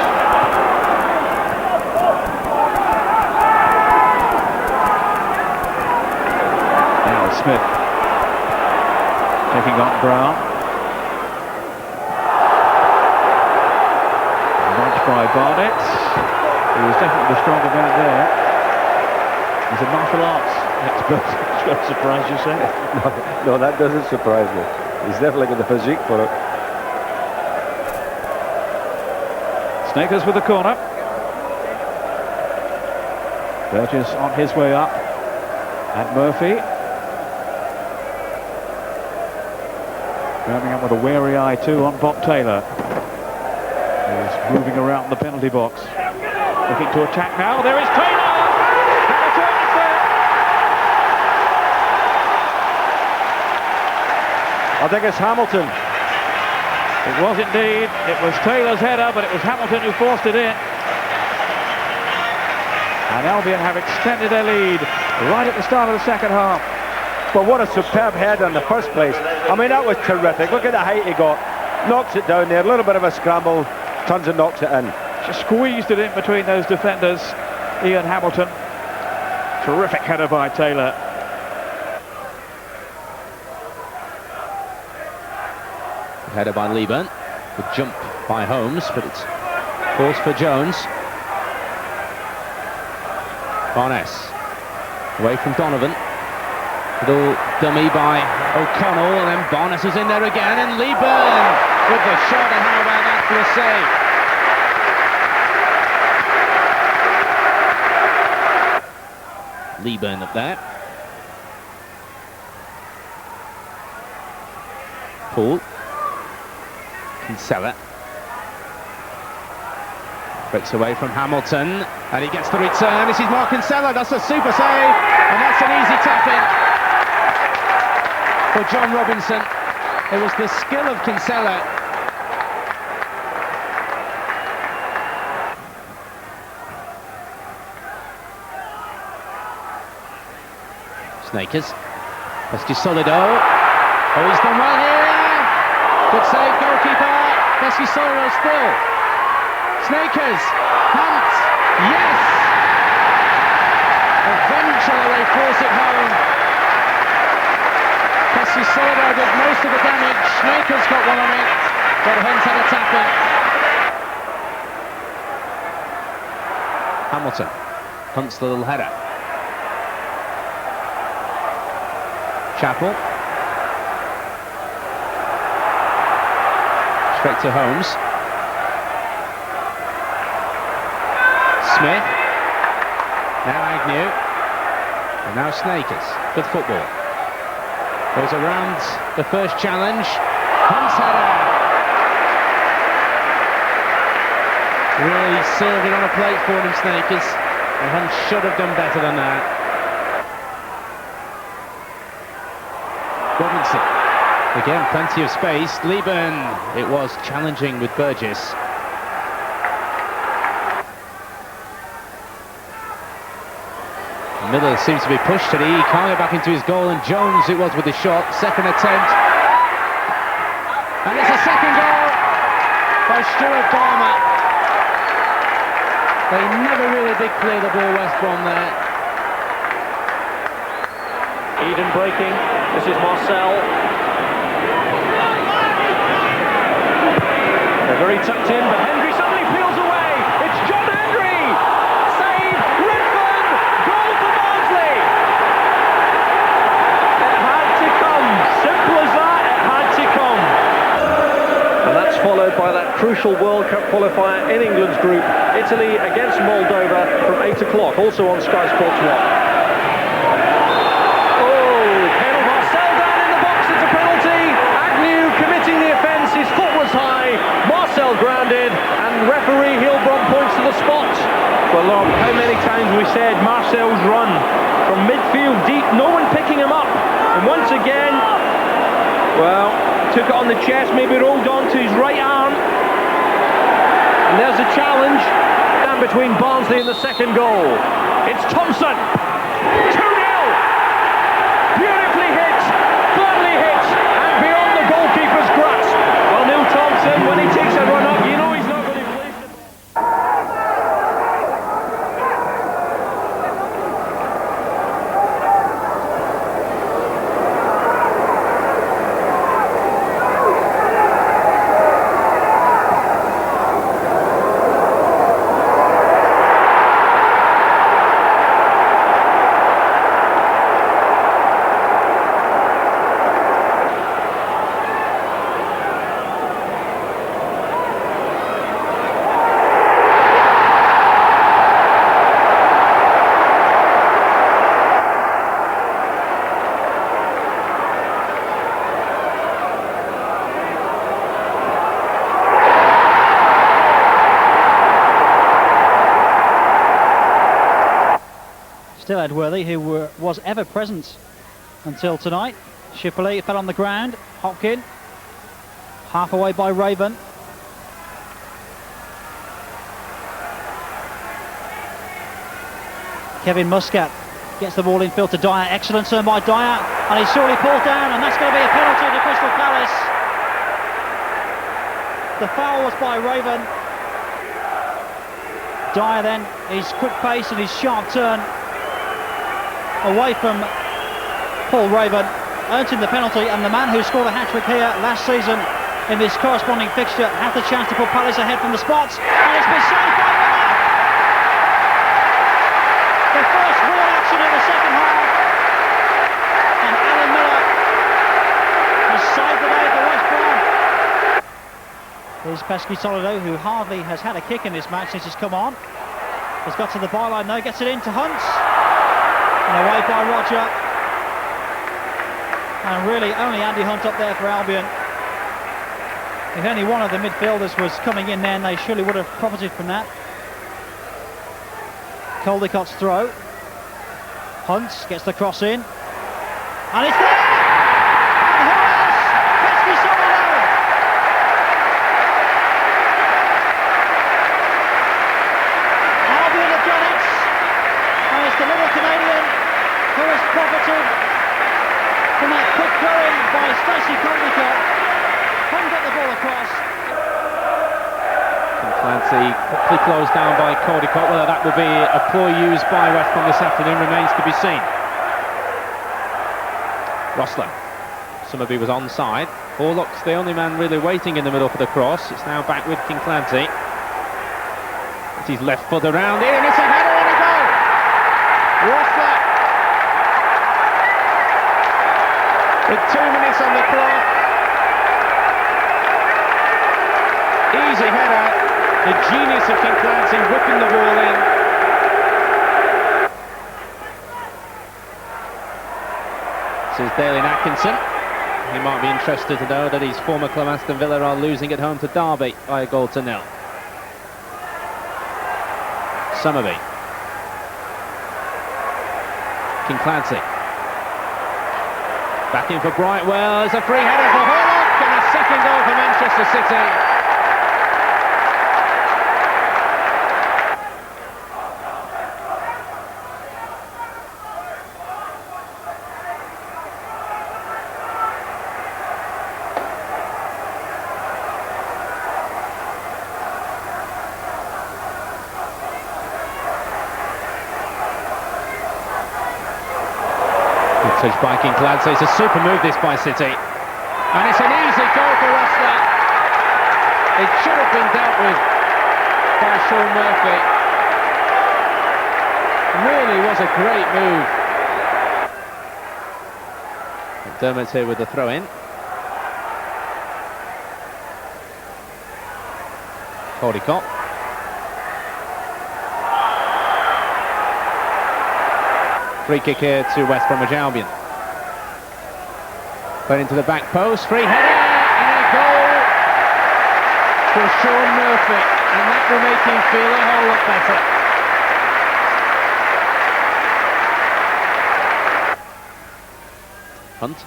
Now Smith taking on Brown. Nudged by Barnett. He was definitely the stronger man there. He's a martial arts expert. It's going to surprise you, say? No, that doesn't surprise me. He's definitely got the physique for it. Snickers with the corner. Burgess on his way up. And Murphy. Birmingham with a wary eye too on Bob Taylor. He's moving around the penalty box. Looking to attack now. There is Taylor! I think it's Hamilton. It was indeed. It was Taylor's header, but it was Hamilton who forced it in. And Albion have extended their lead right at the start of the second half. But what a superb header in the first place. I mean, that was terrific. Look at the height he got. Knocks it down there, a little bit of a scramble, turns and knocks it in. Just squeezed it in between those defenders. Ian Hamilton. Terrific header by Taylor. Header by Lieburn. Good jump by Holmes, but it's forced for Jones. Barnes. Away from Donovan. Little dummy by O'Connell, and then Barnes is in there again, and Lieburn with the shot, and how about that for a save? Lieburn up there. Paul. Kinsella. Breaks away from Hamilton, and he gets the return. This is Mark Kinsella, that's a super save, and that's an easy tap-in for John Robinson. It was the skill of Kinsella. Snakers. Pesky Solido. Oh, he's done well here. Good save, goalkeeper. Pesky Solido still. Snakers. Hunt. Yes. Eventually they force it home. Pesky Solido did most of the damage. Snakers got one on it, but Hunt had a tackle. Hamilton. Hunt's the little header. Chappell. Straight to Holmes. Smith. Now Agnew. And now Snakers. Good football. Goes around the first challenge. Hunt's header. Really served it on a plate for him, Snakers. And Hunt should have done better than that. Robinson. Again, plenty of space. Lieben. It was challenging with Burgess. Miller seems to be pushed to the E. Can't get back into his goal, and Jones it was with the shot. Second attempt. And it's a second goal by Stuart Garmer. They never really did clear the ball, West Brom there. Eden breaking. This is Marcel. They're very tucked in, but Hendry suddenly peels away. It's John Hendry. Save. Redfern. Goal for Barnsley. It had to come. Simple as that. It had to come. And that's followed by that crucial World Cup qualifier in England's group, Italy against Moldova from 8 o'clock, also on Sky Sports 1. His foot was high, Marcel grounded, and referee Hilbron points to the spot. Well, look, how many times we said Marcel's run from midfield deep, no one picking him up, and once again, well, took it on the chest, maybe rolled on to his right arm, and there's a challenge down between Barnsley and the second goal. It's Thompson, 2-0, beautifully hit, firmly hit, and beyond the goalkeeper's grasp. Well, Neil Thompson, when he takes a run up, you know he's not going to place the ball. Still Edworthy, who was ever present until tonight. Shipley fell on the ground. Hopkin, half away by Raven. Kevin Muscat gets the ball in field to Dyer. Excellent turn by Dyer, and he's surely pulled down, and that's going to be a penalty to Crystal Palace. The foul was by Raven. Dyer then, his quick pace and his sharp turn away from Paul Raven, earned him the penalty, and the man who scored a hat-trick here last season in this corresponding fixture had the chance to put Palace ahead from the spot, and it's been saved by Miller. The first real action of the second half, and Alan Miller has saved the day for West Brom. Here's Pesky Solido, who hardly has had a kick in this match since he's come on. He's got to the byline now, gets it into Hunt. And away by Roger. And really only Andy Hunt up there for Albion. If only one of the midfielders was coming in then, they surely would have profited from that. Caldicott's throw. Hunt gets the cross in. And it's there! And who else? Pesky Solido! Albion have done it. And it's the little Canadian who has profited Kinclancy quickly closed down by Caldicott. Whether that will be a ploy used by West Brom this afternoon remains to be seen. Rosler. Summerby was onside. Horlock's the only man really waiting in the middle for the cross. It's now back with Kinclancy. It's his left foot around here, and it's a header and a goal! Rosler, with 2 minutes on the clock. Easy header. The genius of Kinclancy whipping the ball in. This is Dale Atkinson. He might be interested to know that his former club Aston Villa are losing at home to Derby by 1-0. Summerby. Kinclancy. Back in for Brightwell. There's a free header for Horlock and a second goal for Manchester City. By Kinclancy. It's a super move this by City, and it's an easy goal for Rosler. It should have been dealt with by Sean Murphy. Really was a great move. McDermott's here with the throw in. Caldicott. Free kick here to West Bromwich Albion. Put into the back post, free header and a goal for Sean Murphy, and that will make him feel a whole lot better. Hunt.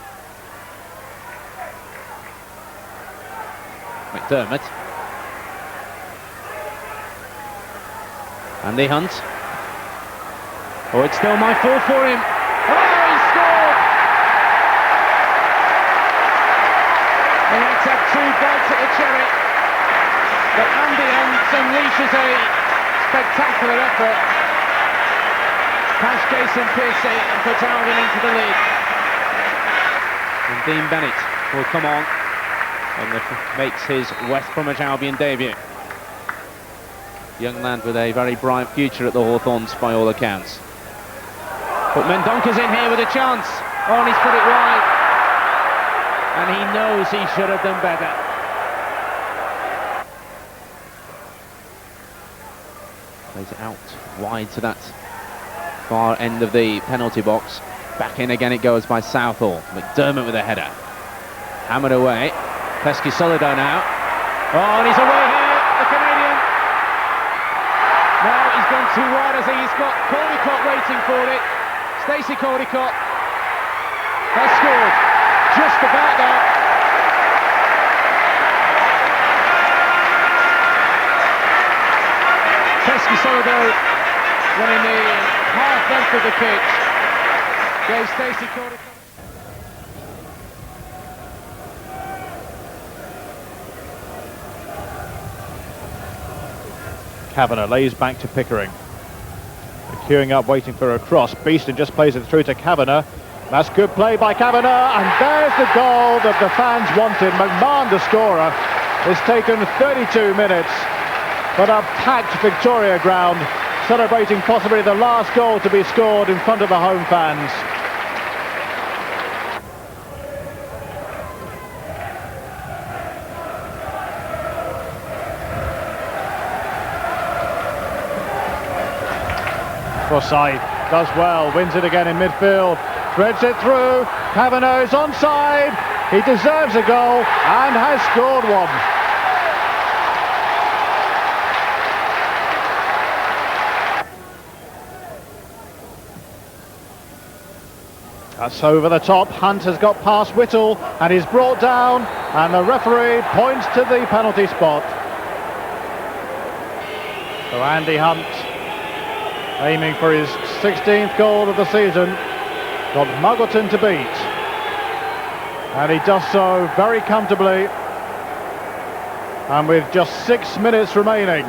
McDermott. Andy Hunt. Oh, it's still my fault for him. Oh, he scored! He had to have 2 bites at the cherry. But Andy Hunt unleashes a spectacular effort. Past Jason Piercy and puts Albion into the lead. And Dean Bennett will come on and makes his West Bromwich Albion debut. Young lad with a very bright future at the Hawthorns by all accounts. But Mendonca's in here with a chance. Oh, and he's put it wide. And he knows he should have done better. Plays it out wide to that far end of the penalty box. Back in again it goes by Southall. McDermott with a header. Hammered away. Pesky Solido now. Oh, and he's away here, the Canadian. No, he's gone too wide. I think he's got Caldicott waiting for it. Stacey Caldicott has scored, just about that. Pesky Solido running the half length of the pitch. Goes Stacey Caldicott. Kavanagh lays back to Pickering. Queuing up, waiting for a cross. Beeston just plays it through to Kavanagh. That's good play by Kavanagh, and there's the goal that the fans wanted. McMahon, the scorer. It's taken 32 minutes, but a packed Victoria ground, celebrating possibly the last goal to be scored in front of the home fans. Forsyth does well, wins it again in midfield, threads it through, Kavanagh's onside, he deserves a goal and has scored one. That's over the top, Hunt has got past Whittle and is brought down, and the referee points to the penalty spot. So Andy Hunt, aiming for his 16th goal of the season, got Muggleton to beat, and he does so very comfortably, and with just 6 minutes remaining.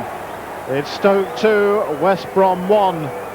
It's Stoke 2, West Brom 1.